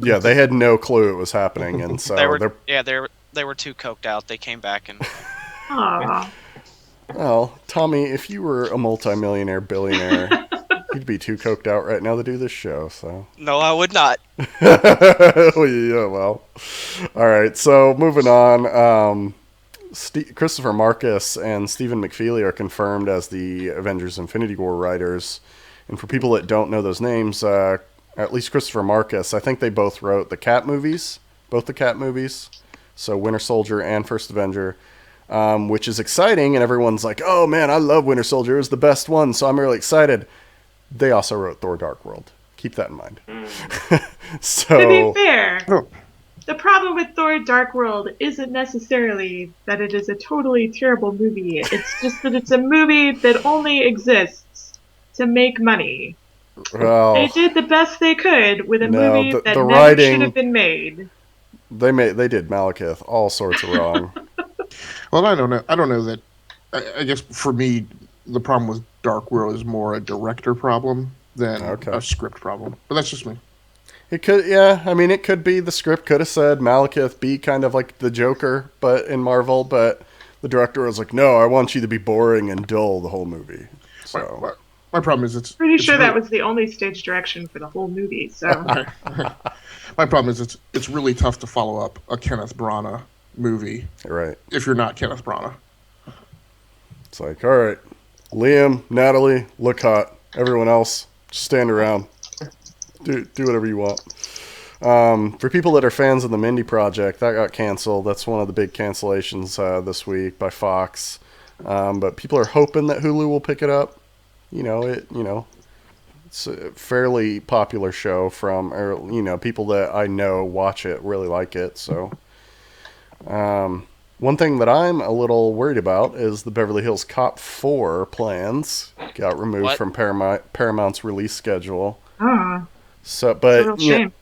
Yeah, they had no clue it was happening, and so they were too coked out. They came back and. Aww. Well, Tommy, if you were a multimillionaire billionaire. You'd be too coked out right now to do this show, so... No, I would not. Yeah, well. All right, so moving on. Christopher Marcus and Stephen McFeely are confirmed as the Avengers Infinity War writers. And for people that don't know those names, at least Christopher Marcus, I think they both wrote the Cap movies, both the Cap movies. So Winter Soldier and First Avenger, which is exciting, and everyone's like, oh man, I love Winter Soldier, it was the best one, so I'm really excited. They also wrote Thor: Dark World. Keep that in mind. So, to be fair, the problem with Thor: Dark World isn't necessarily that it is a totally terrible movie. It's just that it's a movie that only exists to make money. Well, they did the best they could with a movie that never writing, should have been made. They did Malekith all sorts of wrong. Well, I don't know that. I guess for me, the problem with Dark World is more a director problem than a script problem. But that's just me. It could, yeah. I mean, it could be the script could have said Malekith be kind of like the Joker, but in Marvel. But the director was like, "No, I want you to be boring and dull the whole movie." So my problem is that was the only stage direction for the whole movie. So my problem is it's really tough to follow up a Kenneth Branagh movie, right? If you're not Kenneth Branagh, it's like, all right. Liam, Natalie, look hot. Everyone else, just stand around. Do whatever you want. For people that are fans of the Mindy Project, that got canceled. That's one of the big cancellations this week by Fox. But people are hoping that Hulu will pick it up. It's a fairly popular show people that I know watch it, really like it. So, one thing that I'm a little worried about is the Beverly Hills Cop 4 plans got removed from Paramount's release schedule. So, but shame.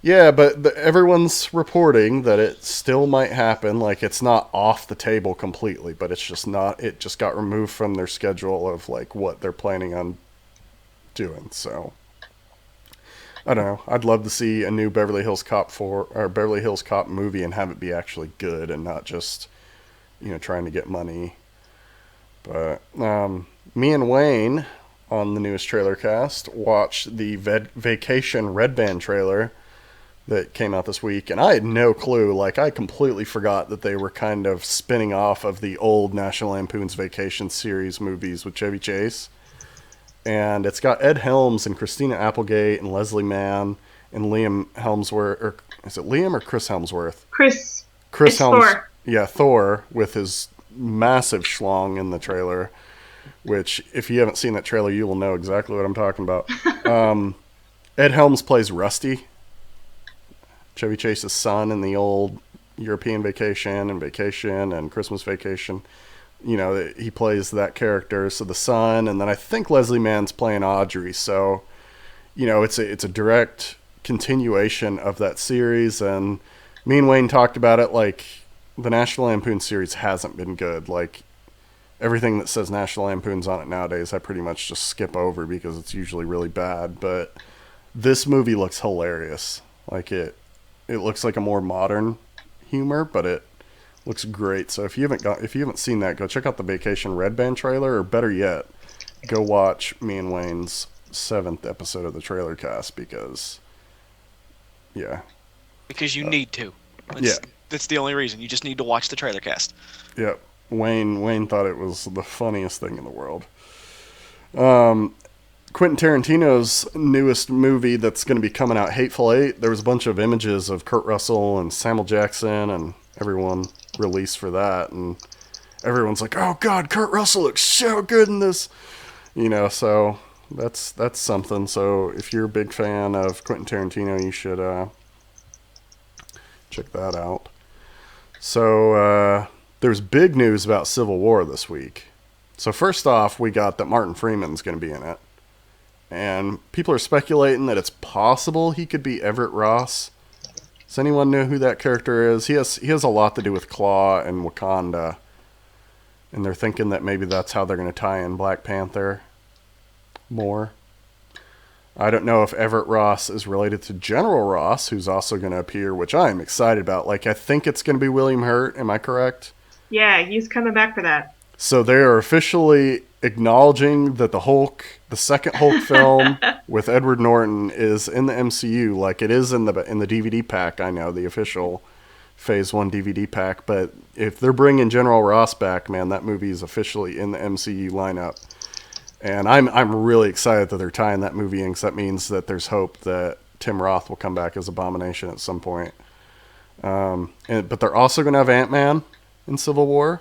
Yeah, but everyone's reporting that it still might happen. Like, it's not off the table completely, but it's just not. It just got removed from their schedule of like what they're planning on doing. So, I don't know. I'd love to see a new Beverly Hills Cop 4 or Beverly Hills Cop movie and have it be actually good and not just trying to get money. But me and Wayne on the newest trailer cast watched the Vacation Red Band trailer that came out this week, and I had no clue. Like, I completely forgot that they were kind of spinning off of the old National Lampoon's Vacation series movies with Chevy Chase. And it's got Ed Helms and Christina Applegate and Leslie Mann and Liam Helmsworth, or is it Liam or Chris Helmsworth? Chris Helms. Thor. Yeah, Thor with his massive schlong in the trailer, which if you haven't seen that trailer, you will know exactly what I'm talking about. Ed Helms plays Rusty, Chevy Chase's son in the old European Vacation and Christmas Vacation. He plays that character, so the son, and then I think Leslie Mann's playing Audrey. So, it's a direct continuation of that series, and me and Wayne talked about it. Like, the National Lampoon series hasn't been good. Like, everything that says National Lampoon's on it nowadays, I pretty much just skip over because it's usually really bad. But this movie looks hilarious. Like, it looks like a more modern humor, but it looks great. So if you haven't seen that, go check out the Vacation Red Band trailer, or better yet, go watch me and Wayne's 7th episode of the trailer cast because you need to. Yeah. That's the only reason. You just need to watch the trailer cast. Yep. Wayne thought it was the funniest thing in the world. Quentin Tarantino's newest movie that's going to be coming out, Hateful Eight, there was a bunch of images of Kurt Russell and Samuel Jackson and everyone released for that, and everyone's like, oh god, Kurt Russell looks so good in this, so that's something. So if you're a big fan of Quentin Tarantino, you should check that out. So there's big news about Civil War this week. So first off, we got that Martin Freeman's going to be in it. And people are speculating that it's possible he could be Everett Ross. Does anyone know who that character is? He has a lot to do with Claw and Wakanda. And they're thinking that maybe that's how they're going to tie in Black Panther more. I don't know if Everett Ross is related to General Ross, who's also going to appear, which I'm excited about. Like, I think it's going to be William Hurt. Am I correct? Yeah, he's coming back for that. So they are officially acknowledging that the second Hulk film with Edward Norton is in the MCU, like it is in the DVD pack. I know, the official Phase 1 DVD pack. But if they're bringing General Ross back, man, that movie is officially in the MCU lineup. And I'm really excited that they're tying that movie in, because that means that there's hope that Tim Roth will come back as Abomination at some point. But they're also going to have Ant-Man in Civil War.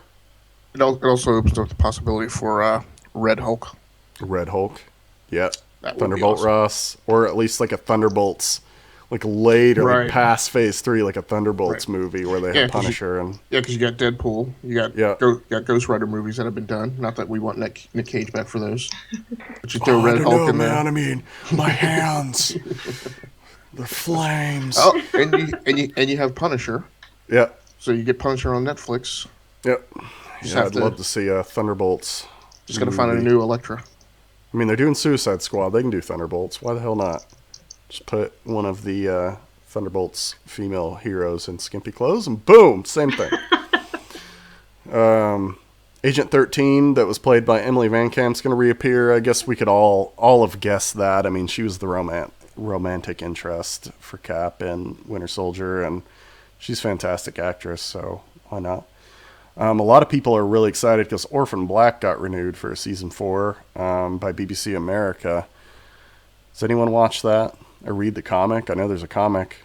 It also opens up the possibility for Red Hulk. Red Hulk, yeah. Thunderbolt awesome. Ross, or at least like a Thunderbolts, like later, like past Phase 3, like a Thunderbolts movie where they have Punisher because you got Deadpool, you got Ghost Rider movies that have been done. Not that we want Nick Cage back for those, but you throw Red Hulk in there. I mean, my hands, the flames. Oh, and you have Punisher. Yeah. So you get Punisher on Netflix. Yep. Yeah, I'd love to see Thunderbolts. Just got to find a new Elektra. I mean, they're doing Suicide Squad. They can do Thunderbolts. Why the hell not? Just put one of the Thunderbolts female heroes in skimpy clothes, and boom, same thing. Agent 13, that was played by Emily Van Camp's going to reappear. I guess we could all have guessed that. I mean, she was the romantic interest for Cap and Winter Soldier, and she's a fantastic actress, so why not? A lot of people are really excited because Orphan Black got renewed for season 4 by BBC America. Does anyone watch that or read the comic? I know there's a comic.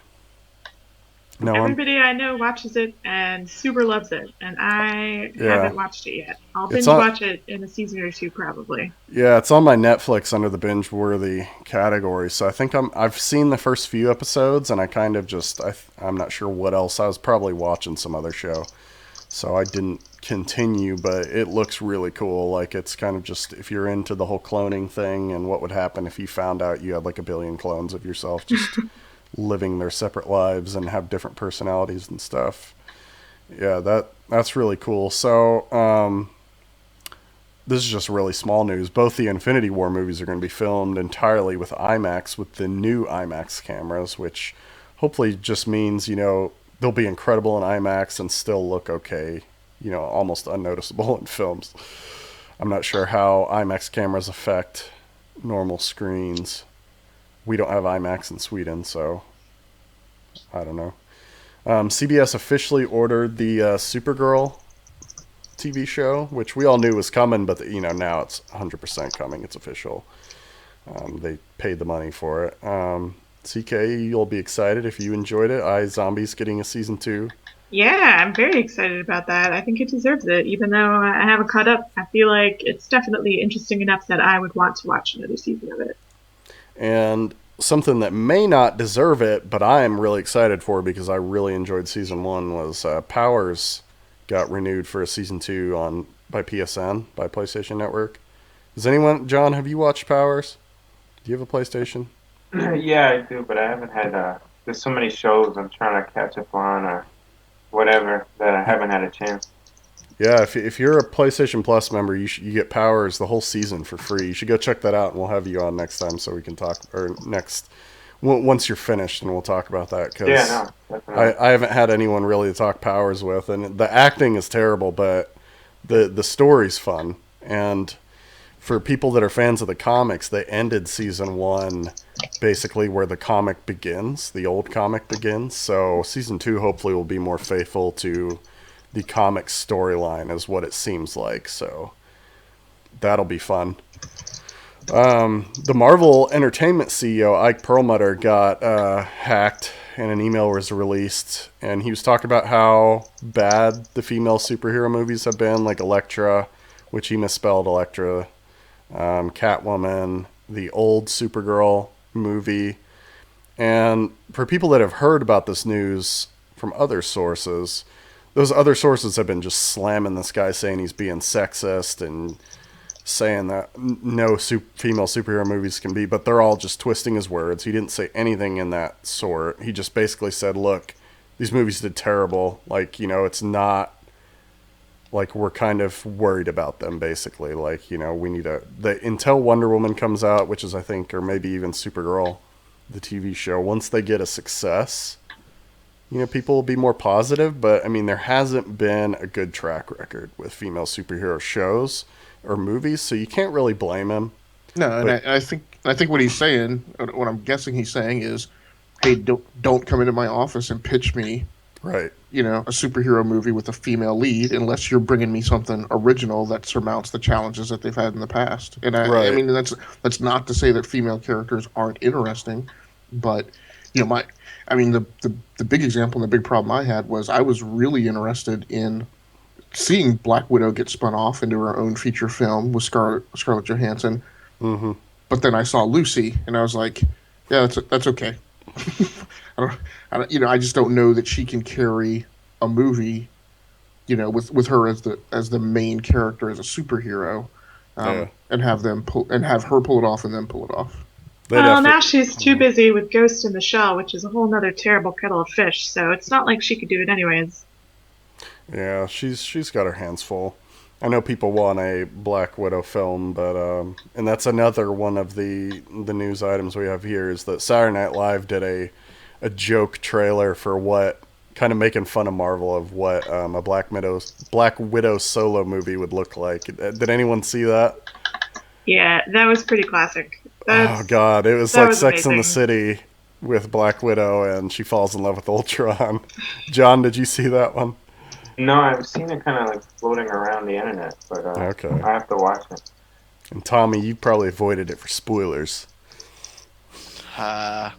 No, Everybody I know watches it and super loves it, and I haven't watched it yet. I'll binge watch it in a season or two probably. Yeah, it's on my Netflix under the binge-worthy category. So I think I've seen the first few episodes, and I kind of just I'm not sure what else. I was probably watching some other show, so I didn't continue. But it looks really cool. Like it's kind of just if you're into the whole cloning thing and what would happen if you found out you had like a billion clones of yourself just living their separate lives and have different personalities and stuff. Yeah, that's really cool. So this is just really small news. Both the Infinity War movies are going to be filmed entirely with IMAX, with the new IMAX cameras, which hopefully just means, they'll be incredible in IMAX and still look okay, almost unnoticeable in films. I'm not sure how IMAX cameras affect normal screens. We don't have IMAX in Sweden, so I don't know. CBS officially ordered the Supergirl TV show, which we all knew was coming, but now it's 100% coming. It's official. They paid the money for it. CK, you'll be excited if you enjoyed it. iZombie's getting a season 2. Yeah, I'm very excited about that. I think it deserves it, even though I haven't caught up. I feel like it's definitely interesting enough that I would want to watch another season of it. And something that may not deserve it, but I am really excited for because I really enjoyed season 1 was Powers got renewed for a season 2 by PSN, by PlayStation Network. John, have you watched Powers? Do you have a PlayStation? Yeah, I do, but I haven't had, there's so many shows I'm trying to catch up on or whatever that I haven't had a chance. Yeah, if you're a PlayStation Plus member, you get Powers the whole season for free. You should go check that out, and we'll have you on next time so we can talk, or once you're finished, and we'll talk about that. Cause yeah, no, I haven't had anyone really to talk Powers with, and the acting is terrible, but the story's fun. And for people that are fans of the comics, they ended season 1 basically where the comic begins, the old comic begins. So season 2 hopefully will be more faithful to the comic storyline, is what it seems like. So that'll be fun. The Marvel Entertainment CEO, Ike Perlmutter, got hacked and an email was released, and he was talking about how bad the female superhero movies have been, like Elektra, which he misspelled Elektra, Catwoman, the old Supergirl movie. And for people that have heard about this news from other sources, those other sources have been just slamming this guy, saying he's being sexist and saying that no female superhero movies can be, but they're all just twisting his words. He didn't say anything in that sort. He just basically said, look, these movies did terrible. Like, it's not like we're kind of worried about them, basically. Like, we need until Wonder Woman comes out, which is, I think, or maybe even Supergirl, the TV show, once they get a success, people will be more positive. But, I mean, there hasn't been a good track record with female superhero shows or movies, so you can't really blame him. No, and I think what he's saying, what I'm guessing he's saying is, hey, don't come into my office and pitch me, right? A superhero movie with a female lead unless you're bringing me something original that surmounts the challenges that they've had in the past. And I mean, that's not to say that female characters aren't interesting, but the big example and the big problem I had was I was really interested in seeing Black Widow get spun off into her own feature film with Scarlett Johansson. Mm-hmm. But then I saw Lucy, and I was like, yeah, that's okay. I just don't know that she can carry a movie, with her as the main character as a superhero, and have her pull it off and then pull it off. Well, now she's too busy with Ghost in the Shell, which is a whole nother terrible kettle of fish. So it's not like she could do it anyways. Yeah, she's got her hands full. I know people want a Black Widow film, but and that's another one of the news items we have here is that Saturday Night Live did a joke trailer for what, kind of making fun of Marvel of what a Black Widow solo movie would look like. Did anyone see that? Yeah, that was pretty classic. Oh God, it was like Sex amazing. and the City with Black Widow, and she falls in love with Ultron. John, did you see that one? No, I've seen it kind of like floating around the internet, but okay. I have to watch it. And Tommy, you probably avoided it for spoilers. But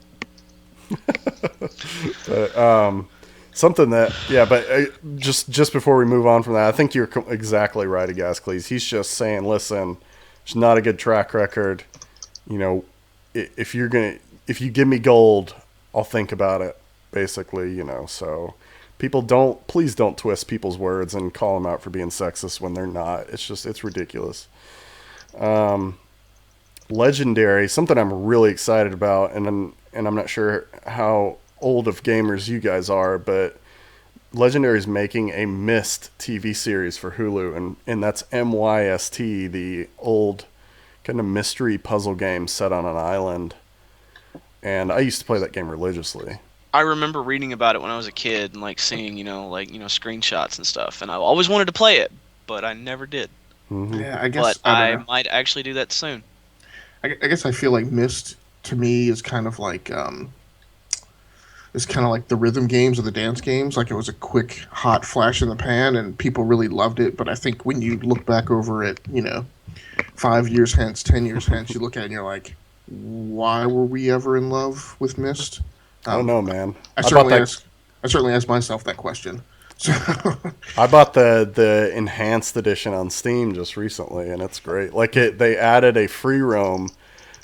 Something that, yeah, but just before we move on from that, I think you're exactly right, Gascles. He's just saying, listen, it's not a good track record. You know, if you give me gold, I'll think about it. Basically, you know. So, please don't twist people's words and call them out for being sexist when they're not. It's ridiculous. Legendary, something I'm really excited about, and I'm not sure how old of gamers you guys are, but Legendary is making a Myst TV series for Hulu, and that's MYST, the old kind of mystery puzzle game set on an island. And I used to play that game religiously. I remember reading about it when I was a kid and like seeing, screenshots and stuff, and I always wanted to play it, but I never did. Mm-hmm. Yeah, I guess but I might actually do that soon. I guess I feel like Myst to me is kind of like the rhythm games or the dance games. Like it was a quick, hot flash in the pan, and people really loved it. But I think when you look back over it, 5 years hence, 10 years hence, you look at it and you're like, why were we ever in love with Myst? I don't know, man. I certainly ask myself that question. So I bought the enhanced edition on Steam just recently, and it's great. Like they added a free roam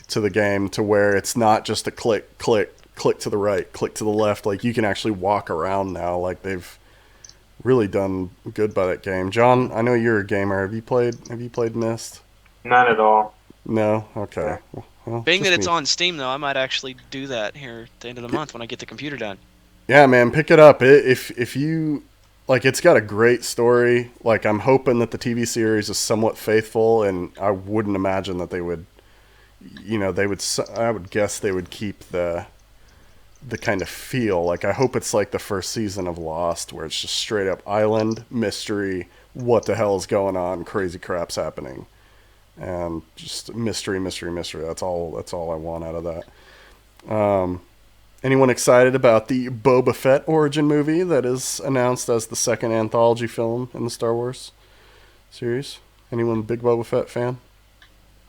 to the game to where it's not just a click to the right, click to the left. Like you can actually walk around now. Like they've really done good by that game. John, I know you're a gamer. Have you played Myst? Not at all. No? Okay. Well, Being that it's on Steam, though, I might actually do that here at the end of the month when I get the computer done. Yeah, man, pick it up. If you like, it's got a great story. Like, I'm hoping that the TV series is somewhat faithful, and I wouldn't imagine that they would. I would guess they would keep the kind of feel. Like, I hope it's like the first season of Lost, where it's just straight up island mystery. What the hell is going on? Crazy crap's happening. And just mystery. That's all I want out of that. Anyone excited about the Boba Fett origin movie that is announced as the second anthology film in the Star Wars series? Anyone a big Boba Fett fan?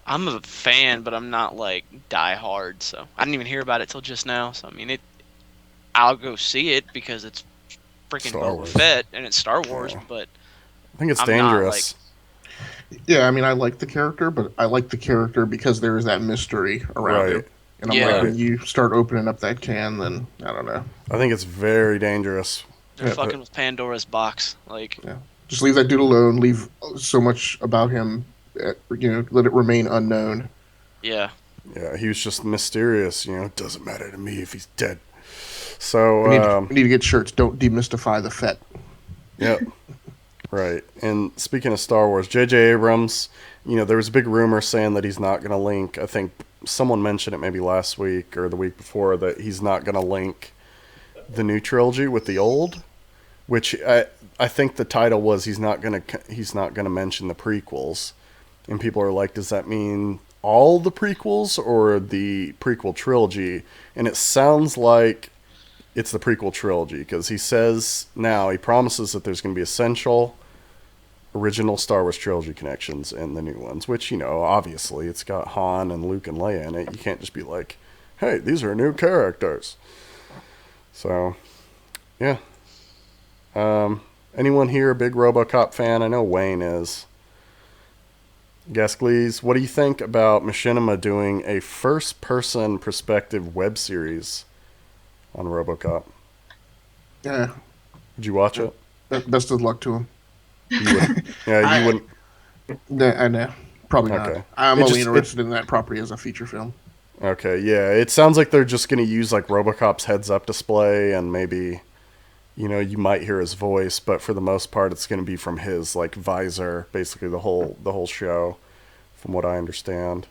I'm a fan, but I'm not like die hard, so I didn't even hear about it till just now. So I mean, I'll go see it because it's freaking Boba Fett and it's Star Wars. Yeah. But I think it's dangerous. Yeah, I mean, I like the character, but I like the character because there is that mystery around it. And I'm like, when you start opening up that can, then I don't know. I think it's very dangerous. They're fucking with Pandora's box. Just leave that dude alone. Leave so much about him, let it remain unknown. Yeah. Yeah, he was just mysterious. It doesn't matter to me if he's dead. So we need to get shirts. Don't demystify the Fett. Yep. Right. And speaking of Star Wars, J.J. Abrams, there was a big rumor saying that he's not going to link. I think someone mentioned it maybe last week or the week before that he's not going to link the new trilogy with the old, which I think the title was he's not going to mention the prequels. And people are like, does that mean all the prequels or the prequel trilogy? And it sounds like it's the prequel trilogy because he promises that there's going to be essential original Star Wars trilogy connections in the new ones, which, obviously it's got Han and Luke and Leia in it. You can't just be like, hey, these are new characters. So, yeah. Anyone here a big RoboCop fan? I know Wayne is. Gascles, what do you think about Machinima doing a first-person perspective web series on RoboCop? Yeah. Did you watch it? Best of luck to him. You wouldn't. Yeah, you wouldn't. I know. Probably not. Okay. I'm only interested in that property as a feature film. Okay, yeah. It sounds like they're just going to use like RoboCop's heads-up display and maybe, you might hear his voice, but for the most part, it's going to be from his like visor, basically the whole show, from what I understand.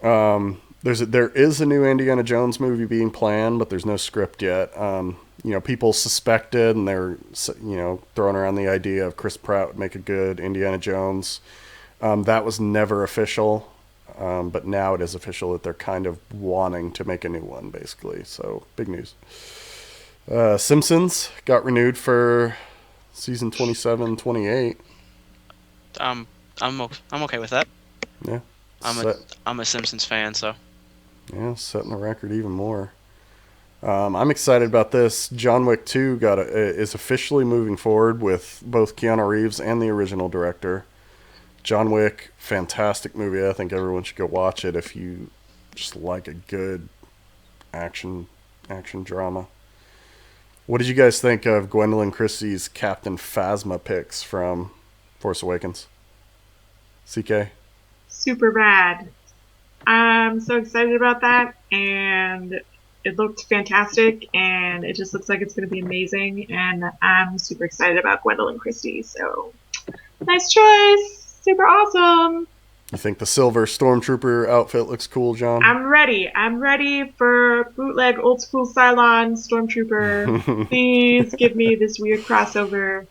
There is a new Indiana Jones movie being planned, but there's no script yet. People suspected, and they're, throwing around the idea of Chris Pratt would make a good Indiana Jones. That was never official, but now it is official that they're kind of wanting to make a new one, basically. So, big news. Simpsons got renewed for season 27, 28. I'm okay with that. Yeah. I'm a Simpsons fan, so. Yeah, setting the record even more. I'm excited about this. John Wick 2 is officially moving forward with both Keanu Reeves and the original director. John Wick, fantastic movie. I think everyone should go watch it if you just like a good action drama. What did you guys think of Gwendolyn Christie's Captain Phasma picks from Force Awakens? CK? Super rad. I'm so excited about that, and it looked fantastic, and it just looks like it's going to be amazing, and I'm super excited about Gwendolyn Christie, so nice choice. Super awesome. You think the silver stormtrooper outfit looks cool, John? I'm ready. I'm ready for bootleg old school Cylon stormtrooper. Please give me this weird crossover.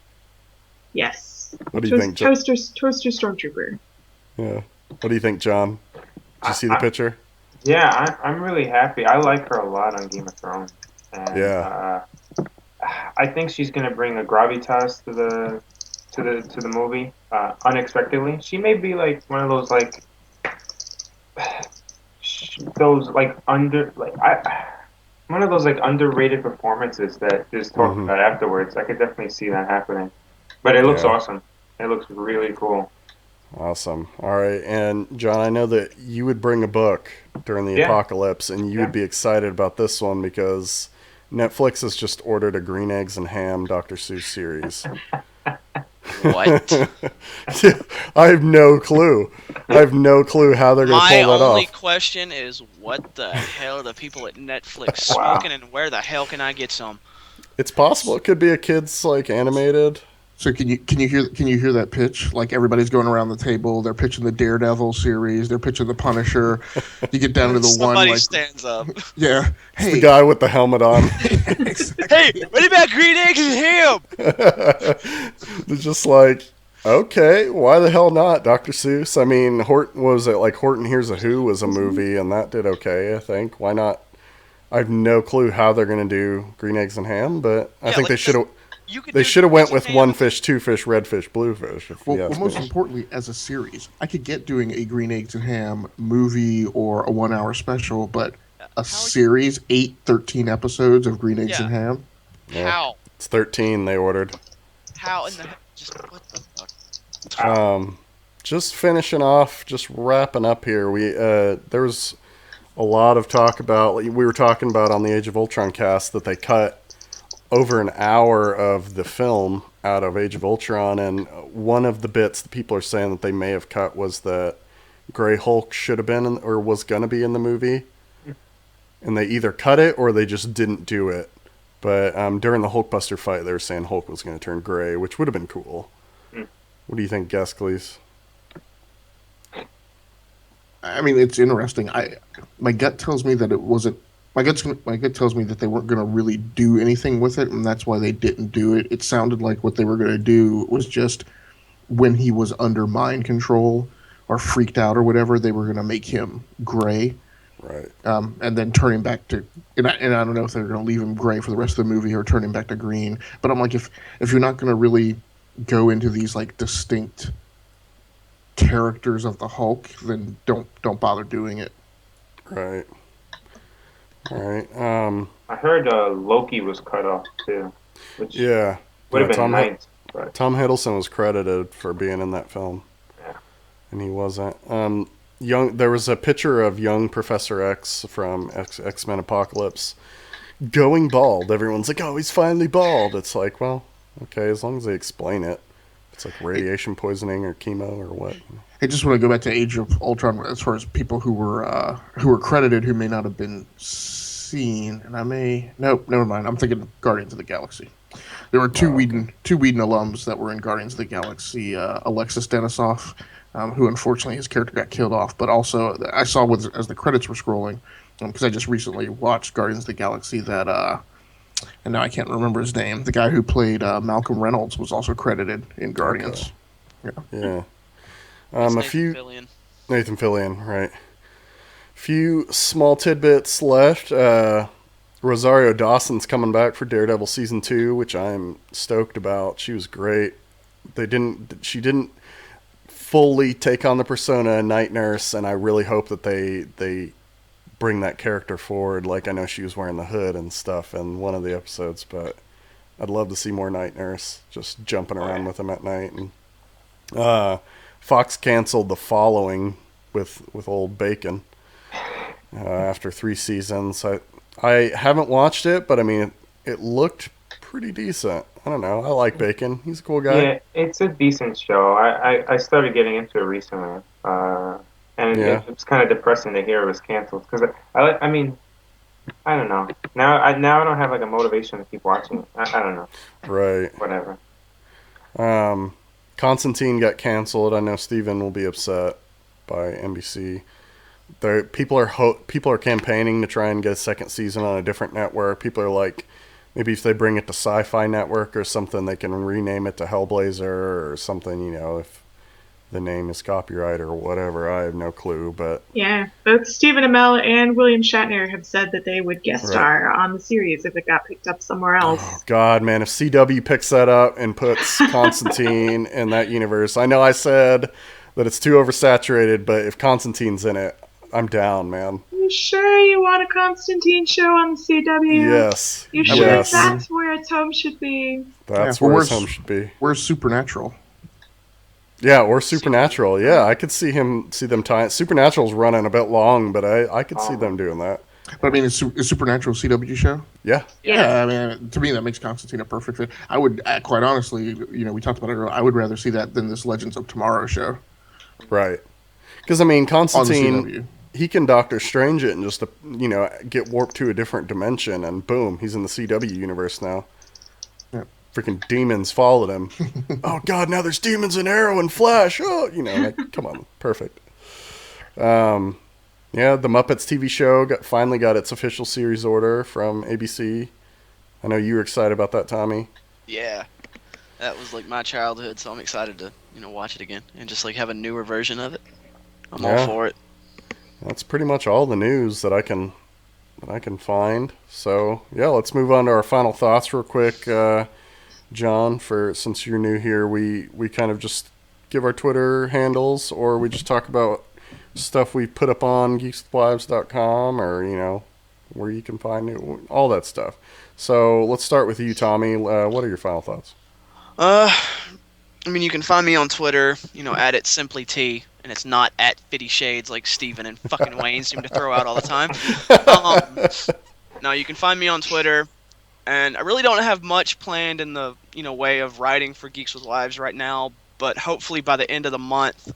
Yes. What do you think, John? Toaster stormtrooper. Yeah. What do you think, John? Did you see the picture? Yeah, I'm really happy. I like her a lot on Game of Thrones. And, Yeah. I think she's gonna bring a gravitas to the movie unexpectedly. She may be like one of those like one of those like underrated performances that is talked about afterwards. I could definitely see that happening. But it looks awesome. It looks really cool. Awesome. All right. And John, I know that you would bring a book during the apocalypse, and you would be excited about this one because Netflix has just ordered a Green Eggs and Ham Dr. Seuss series. What? I have no clue. I have no clue how they're going to pull that off. My only question is, what the hell are the people at Netflix smoking, and where the hell can I get some? It's possible it could be a kid's like animated. So can you hear that pitch? Like everybody's going around the table. They're pitching the Daredevil series. They're pitching the Punisher. You get down to the one like stands up. Yeah. Hey, it's the guy with the helmet on. Hey, what about Green Eggs and Ham? They're just like, okay, why the hell not, Dr. Seuss? I mean, Horton Hears a Who was a movie, and that did okay, I think. Why not? I have no clue how they're going to do Green Eggs and Ham, but I think they should have. They should have went with one fish, two fish, red fish, blue fish. Well, most importantly, as a series, I could get doing a Green Eggs and Ham movie or a 1 hour special, but a series, 13 episodes of Green Eggs and Ham. Yeah. How? It's 13 they ordered. How in the just what the fuck? Just finishing off, just wrapping up here. There was a lot of talk about. We were talking about on the Age of Ultron cast that they cut over an hour of the film out of Age of Ultron, and one of the bits that people are saying that they may have cut was that Grey Hulk should have been or was going to be in the movie, and they either cut it or they just didn't do it. But during the Hulkbuster fight, they were saying Hulk was going to turn gray, which would have been cool. What do you think, Gascles? I mean, it's interesting. My gut tells me that it wasn't. My gut tells me that they weren't going to really do anything with it, and that's why they didn't do it. It sounded like what they were going to do was just when he was under mind control or freaked out or whatever, they were going to make him gray. Right. And then turn him back to... And I don't know if they're going to leave him gray for the rest of the movie or turn him back to green. But I'm like, if you're not going to really go into these like distinct characters of the Hulk, then don't bother doing it. Right. All right. I heard Loki was cut off too. Which would have been nice. But... Tom Hiddleston was credited for being in that film. Yeah. And he wasn't. There was a picture of young Professor X from X-Men Apocalypse going bald. Everyone's like, "Oh, he's finally bald." It's like, well, okay, as long as they explain it. It's like radiation poisoning or chemo or what. I just want to go back to Age of Ultron as far as people who were credited who may not have been seen. And nope, never mind. I'm thinking Guardians of the Galaxy. There were two Whedon alums that were in Guardians of the Galaxy. Alexis Denisof, who unfortunately his character got killed off, but also I saw as the credits were scrolling, because I just recently watched Guardians of the Galaxy that. And now I can't remember his name. The guy who played Malcolm Reynolds was also credited in Guardians. Okay. Yeah. Nathan Fillion, right. Few small tidbits left. Rosario Dawson's coming back for Daredevil season 2, which I'm stoked about. She was great. She didn't fully take on the persona of Night Nurse, and I really hope that they bring that character forward. Like, I know she was wearing the hood and stuff in one of the episodes, but I'd love to see more Night Nurse just jumping around with him at night. And Fox canceled The Following with old Bacon after 3 seasons. I haven't watched it, but I mean, it looked pretty decent. I don't know. I like Bacon. He's a cool guy. Yeah, it's a decent show. I started getting into it recently, and it's kind of depressing to hear it was canceled because I mean, I don't know. Now I don't have like a motivation to keep watching it. I don't know. Right. Whatever. Constantine got canceled. I know Steven will be upset by NBC. People are campaigning to try and get a second season on a different network. People are like, maybe if they bring it to Sci-Fi Network or something, they can rename it to Hellblazer or something, you know, if the name is copyright or whatever. I have no clue, but... Yeah, both Stephen Amell and William Shatner have said that they would guest star on the series if it got picked up somewhere else. Oh, God, man, if CW picks that up and puts Constantine in that universe... I know I said that it's too oversaturated, but if Constantine's in it, I'm down, man. You sure you want a Constantine show on the CW? Yes. You sure that's where its home should be? That's where its home should be. Where's Supernatural? Yeah, or Supernatural. Yeah, I could see them tying. Supernatural's running a bit long, but I could see them doing that. But I mean, is Supernatural a CW show? Yeah. Yeah, I mean, to me, that makes Constantine a perfect fit. I would, quite honestly, you know, we talked about it earlier, I would rather see that than this Legends of Tomorrow show. Right. Because, I mean, Constantine, he can Doctor Strange it and just, you know, get warped to a different dimension, and boom, he's in the CW universe now. Yeah. Freaking demons followed him. Oh, God, now there's demons in Arrow and Flash. Oh, you know, like, come on. Perfect. Yeah, the Muppets TV show finally got its official series order from ABC. I know you were excited about that, Tommy. Yeah. That was, like, my childhood, so I'm excited to, you know, watch it again and just, like, have a newer version of it. I'm all for it. That's pretty much all the news that I can find. So, yeah, let's move on to our final thoughts real quick. John, since you're new here, we kind of just give our Twitter handles, or we just talk about stuff we put up on geekswives.com, or, you know, where you can find it, all that stuff. So let's start with you, Tommy. What are your final thoughts? I mean, you can find me on Twitter, you know, at @SimplyT, and it's not at 50 Shades like Steven and fucking Wayne seem to throw out all the time. No, you can find me on Twitter, and I really don't have much planned in the, you know, way of writing for Geeks with Wives right now, but hopefully by the end of the month,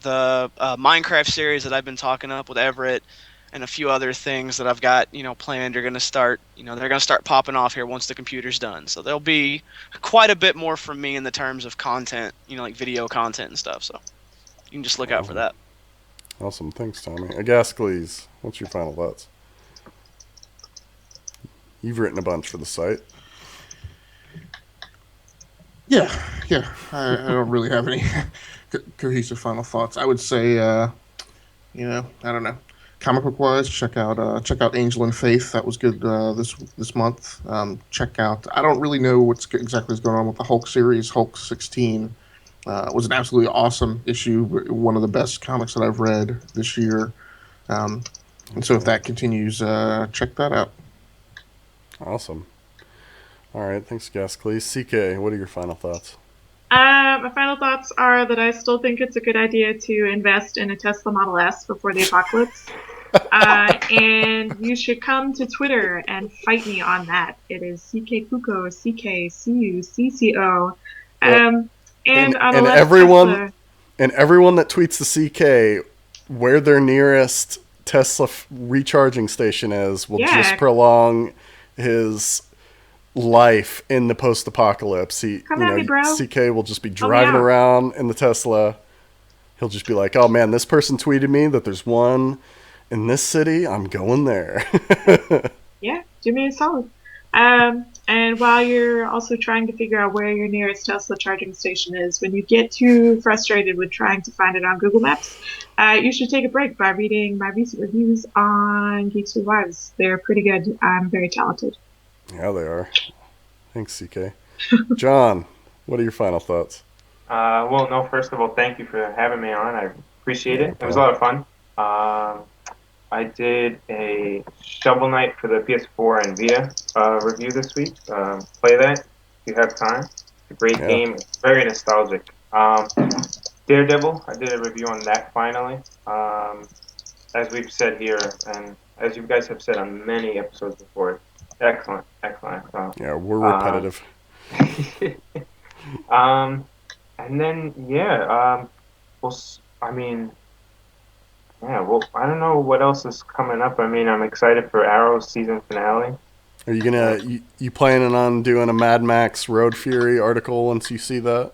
the Minecraft series that I've been talking up with Everett and a few other things that I've got, you know, planned are going to start, you know, they're going to start popping off here once the computer's done. So there'll be quite a bit more from me in the terms of content, you know, like video content and stuff. So you can just look out for that. Awesome. Thanks, Tommy. Agascles, what's your final thoughts? You've written a bunch for the site. Yeah. I don't really have any cohesive final thoughts. I would say, you know, I don't know. Comic book wise, check out Angel and Faith. That was good this month. Check out. I don't really know what's exactly is going on with the Hulk series. Hulk 16 was an absolutely awesome issue. One of the best comics that I've read this year. And so if that continues, check that out. Awesome. All right, thanks, Gascles. CK, what are your final thoughts? My final thoughts are that I still think it's a good idea to invest in a Tesla Model S before the apocalypse. And you should come to Twitter and fight me on that. It is CKCucco, CKCUCCO. And everyone that tweets the CK where their nearest Tesla recharging station is will just prolong his life in the post-apocalypse. CK will just be driving around in the Tesla. He'll just be like, oh man, this person tweeted me that there's one in this city. I'm going there. Yeah, do me a solid. And while you're also trying to figure out where your nearest Tesla charging station is, when you get too frustrated with trying to find it on Google Maps, you should take a break by reading my recent reviews on Geeks with Wives. They're pretty good. I'm very talented. Yeah, they are. Thanks, CK. John, what are your final thoughts? Well, no, first of all, thank you for having me on. I appreciate it. It was a lot of fun. I did a Shovel Knight for the PS4 and Vita review this week. Play that if you have time. It's a great game. It's very nostalgic. Daredevil, I did a review on that finally. As we've said here, and as you guys have said on many episodes before, excellent. Yeah, we're repetitive. And then I don't know what else is coming up. I mean, I'm excited for Arrow's season finale. Are you you planning on doing a Mad Max Road Fury article once you see that?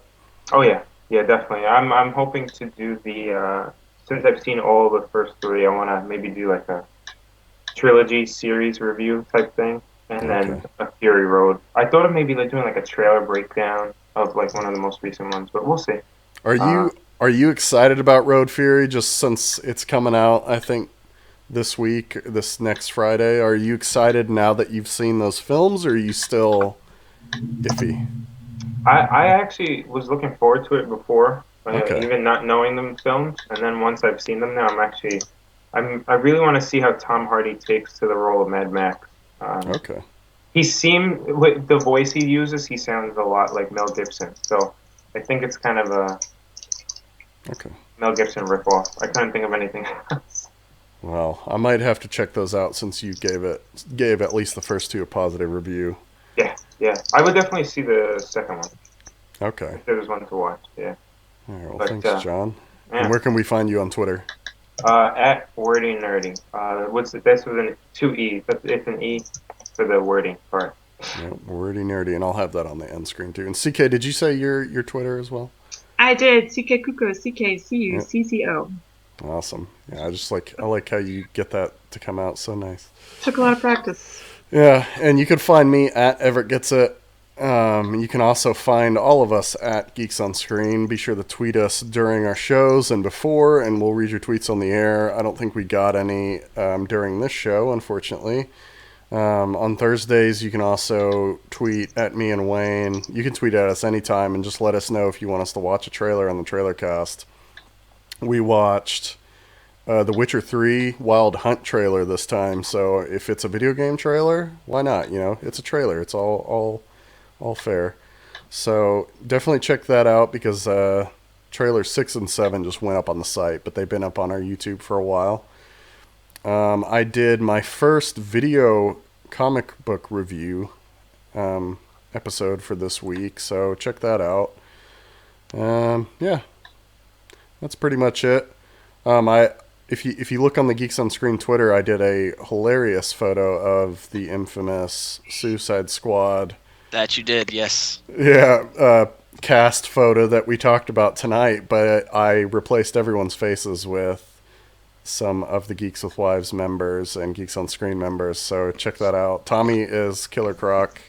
Oh yeah, definitely. I'm hoping to do the since I've seen all the first three, I want to maybe do like a trilogy series review type thing, and then a Fury Road. I thought of maybe like doing like a trailer breakdown of like one of the most recent ones, but we'll see. Are you excited about Road Fury just since it's coming out, I think, this week, this next Friday? Are you excited now that you've seen those films, or are you still iffy? I actually was looking forward to it before, even not knowing them films, and then once I've seen them now, I really want to see how Tom Hardy takes to the role of Mad Max. He seemed, with the voice he uses, he sounds a lot like Mel Gibson, so I think it's kind of a Mel Gibson ripoff. I couldn't think of anything else. Well, I might have to check those out since you gave at least the first two a positive review. Yeah. I would definitely see the second one. Okay. If there was one to watch, yeah. All right, well, thanks, John. Yeah. And where can we find you on Twitter? At Wordy Nerdy. This was an 2 E. It's an E for the wording part. Yep, Wordy Nerdy, and I'll have that on the end screen too. And CK, did you say your Twitter as well? I did. CK Kuko, CKCUCCO. Awesome. Yeah, I like how you get that to come out so nice. Took a lot of practice. Yeah, and you can find me at Everett Gets It. You can also find all of us at Geeks on Screen. Be sure to tweet us during our shows and before, and we'll read your tweets on the air. I don't think we got any during this show, unfortunately. On Thursdays, you can also tweet at me and Wayne. You can tweet at us anytime and just let us know if you want us to watch a trailer on the Trailer Cast. We watched the Witcher 3 Wild Hunt trailer this time, so if it's a video game trailer, why not? You know, it's a trailer. It's all fair. So definitely check that out because trailers 6 and 7 just went up on the site, but they've been up on our YouTube for a while. I did my first video comic book review episode for this week, so check that out. Yeah, that's pretty much it. If you look on the Geeks on Screen Twitter, I did a hilarious photo of the infamous Suicide Squad. That you did, yes. Yeah, cast photo that we talked about tonight, but I replaced everyone's faces with some of the Geeks with Wives members and Geeks on Screen members, so check that out. Tommy is Killer Croc,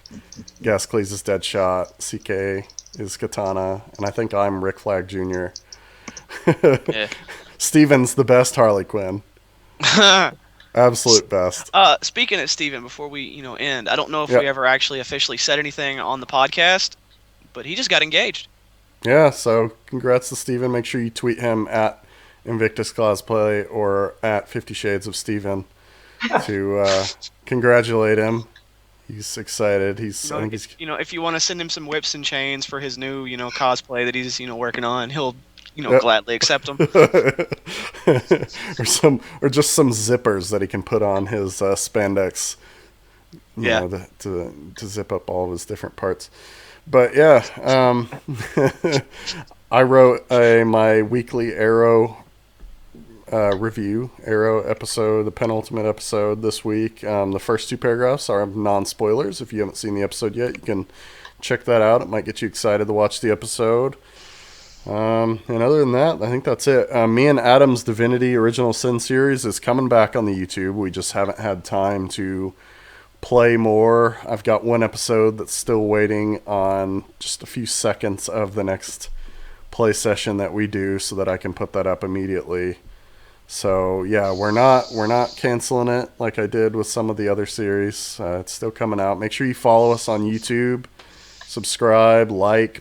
Gascles is Deadshot, CK is Katana, and I think I'm Rick Flag Jr. Yeah. Steven's the best Harley Quinn. Absolute best. Speaking of Steven, before we end, I don't know if we ever actually officially said anything on the podcast, but he just got engaged. Yeah, so congrats to Steven. Make sure you tweet him at Invictus Cosplay or at 50 Shades of Steven to congratulate him. He's excited. If you want to send him some whips and chains for his new cosplay that he's working on, he'll gladly accept them. or just some zippers that he can put on his spandex, to zip up all of his different parts. But yeah, I wrote my weekly Arrow review, Arrow episode, the penultimate episode this week. The first 2 paragraphs are non-spoilers. If you haven't seen the episode yet, you can check that out. It might get you excited to watch the episode. And other than that, I think that's it. Me and Adam's Divinity Original Sin series is coming back on the YouTube. We just haven't had time to play more. I've got one episode that's still waiting on just a few seconds of the next play session that we do so that I can put that up immediately. So yeah, we're not canceling it like I did with some of the other series. It's still coming out. Make sure you follow us on YouTube. Subscribe,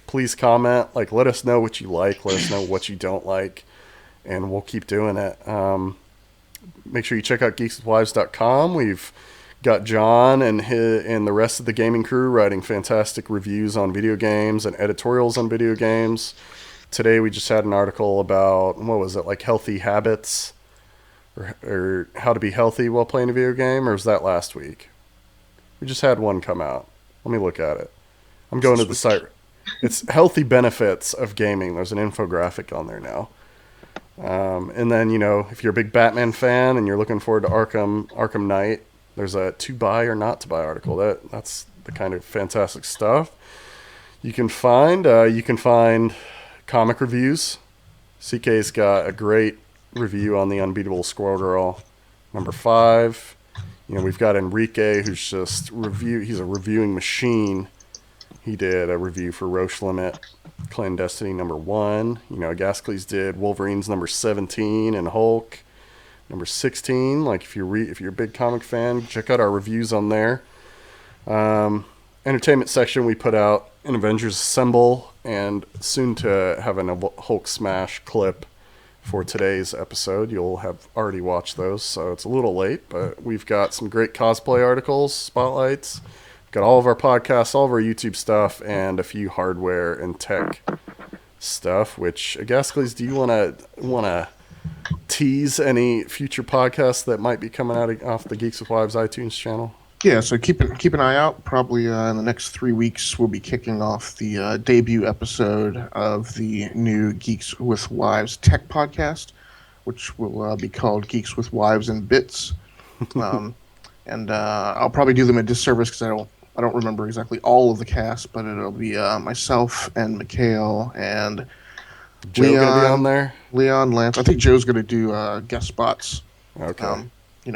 please comment, let us know what you like, let us know what you don't like, and we'll keep doing it. make sure you check out geekswithwives.com. We've got John and the rest of the gaming crew writing fantastic reviews on video games and editorials on video games. Today we just had an article about, what was it, like healthy habits or how to be healthy while playing a video game, or was that last week? We just had one come out. Let me look at it. I'm going to the site. It's healthy benefits of gaming. There's an infographic on there now. And then, if you're a big Batman fan and you're looking forward to Arkham Knight, there's a to buy or not to buy article. That's the kind of fantastic stuff you can find. You can find comic reviews. CK's got a great review on The Unbeatable Squirrel Girl, number 5. We've got Enrique, who's just he's a reviewing machine. He did a review for Roche Limit, Clandestiny number 1. Gascles did Wolverine's number 17 and Hulk number 16. Like if you're a big comic fan, check out our reviews on there. Entertainment section, we put out an Avengers Assemble and soon to have a Hulk Smash clip for today's episode. You'll have already watched those, so it's a little late, but we've got some great cosplay articles, spotlights. We've got all of our podcasts, all of our YouTube stuff, and a few hardware and tech stuff, which, Gascles, do you want to tease any future podcasts that might be coming out off the Geeks with Wives iTunes channel? Yeah, so keep an eye out. Probably in the next 3 weeks, we'll be kicking off the debut episode of the new Geeks with Wives tech podcast, which will be called Geeks with Wives and Bits. And I'll probably do them a disservice because I don't remember exactly all of the cast, but it'll be myself and Mikhail and Joe gonna be on there. Leon, Lance. I think Joe's gonna do guest spots. Okay.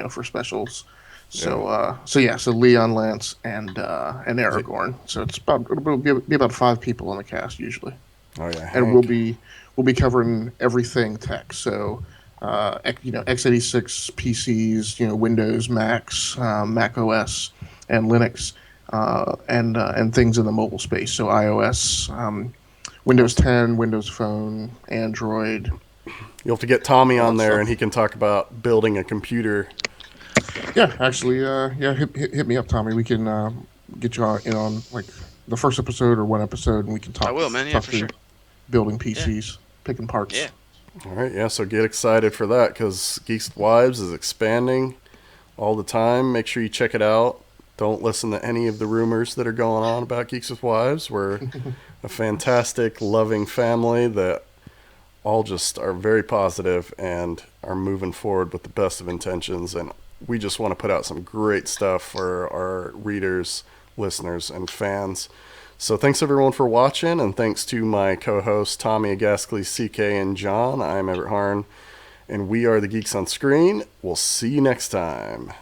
For specials. So so Leon, Lance, and Aragorn. So it'll be about 5 people on the cast usually. Oh yeah, and Hank. we'll be covering everything tech. So x86 PCs, Windows, Macs, Mac OS, and Linux, and things in the mobile space. So iOS, Windows 10, Windows Phone, Android. You'll have to get Tommy on there, and he can talk about building a computer. Yeah, actually, hit me up, Tommy. We can get you on like the first episode or one episode, and we can talk. I will, man. Yeah, talk for through sure. Building PCs, picking parts. Yeah. All right, yeah. So get excited for that because Geeks with Wives is expanding all the time. Make sure you check it out. Don't listen to any of the rumors that are going on about Geeks with Wives. We're a fantastic, loving family that all just are very positive and are moving forward with the best of intentions, and we just want to put out some great stuff for our readers, listeners, and fans. So thanks everyone for watching, and thanks to my co-hosts Tommy Gascles, CK, and John. I'm Everett Harn, and we are the Geeks on Screen. We'll see you next time.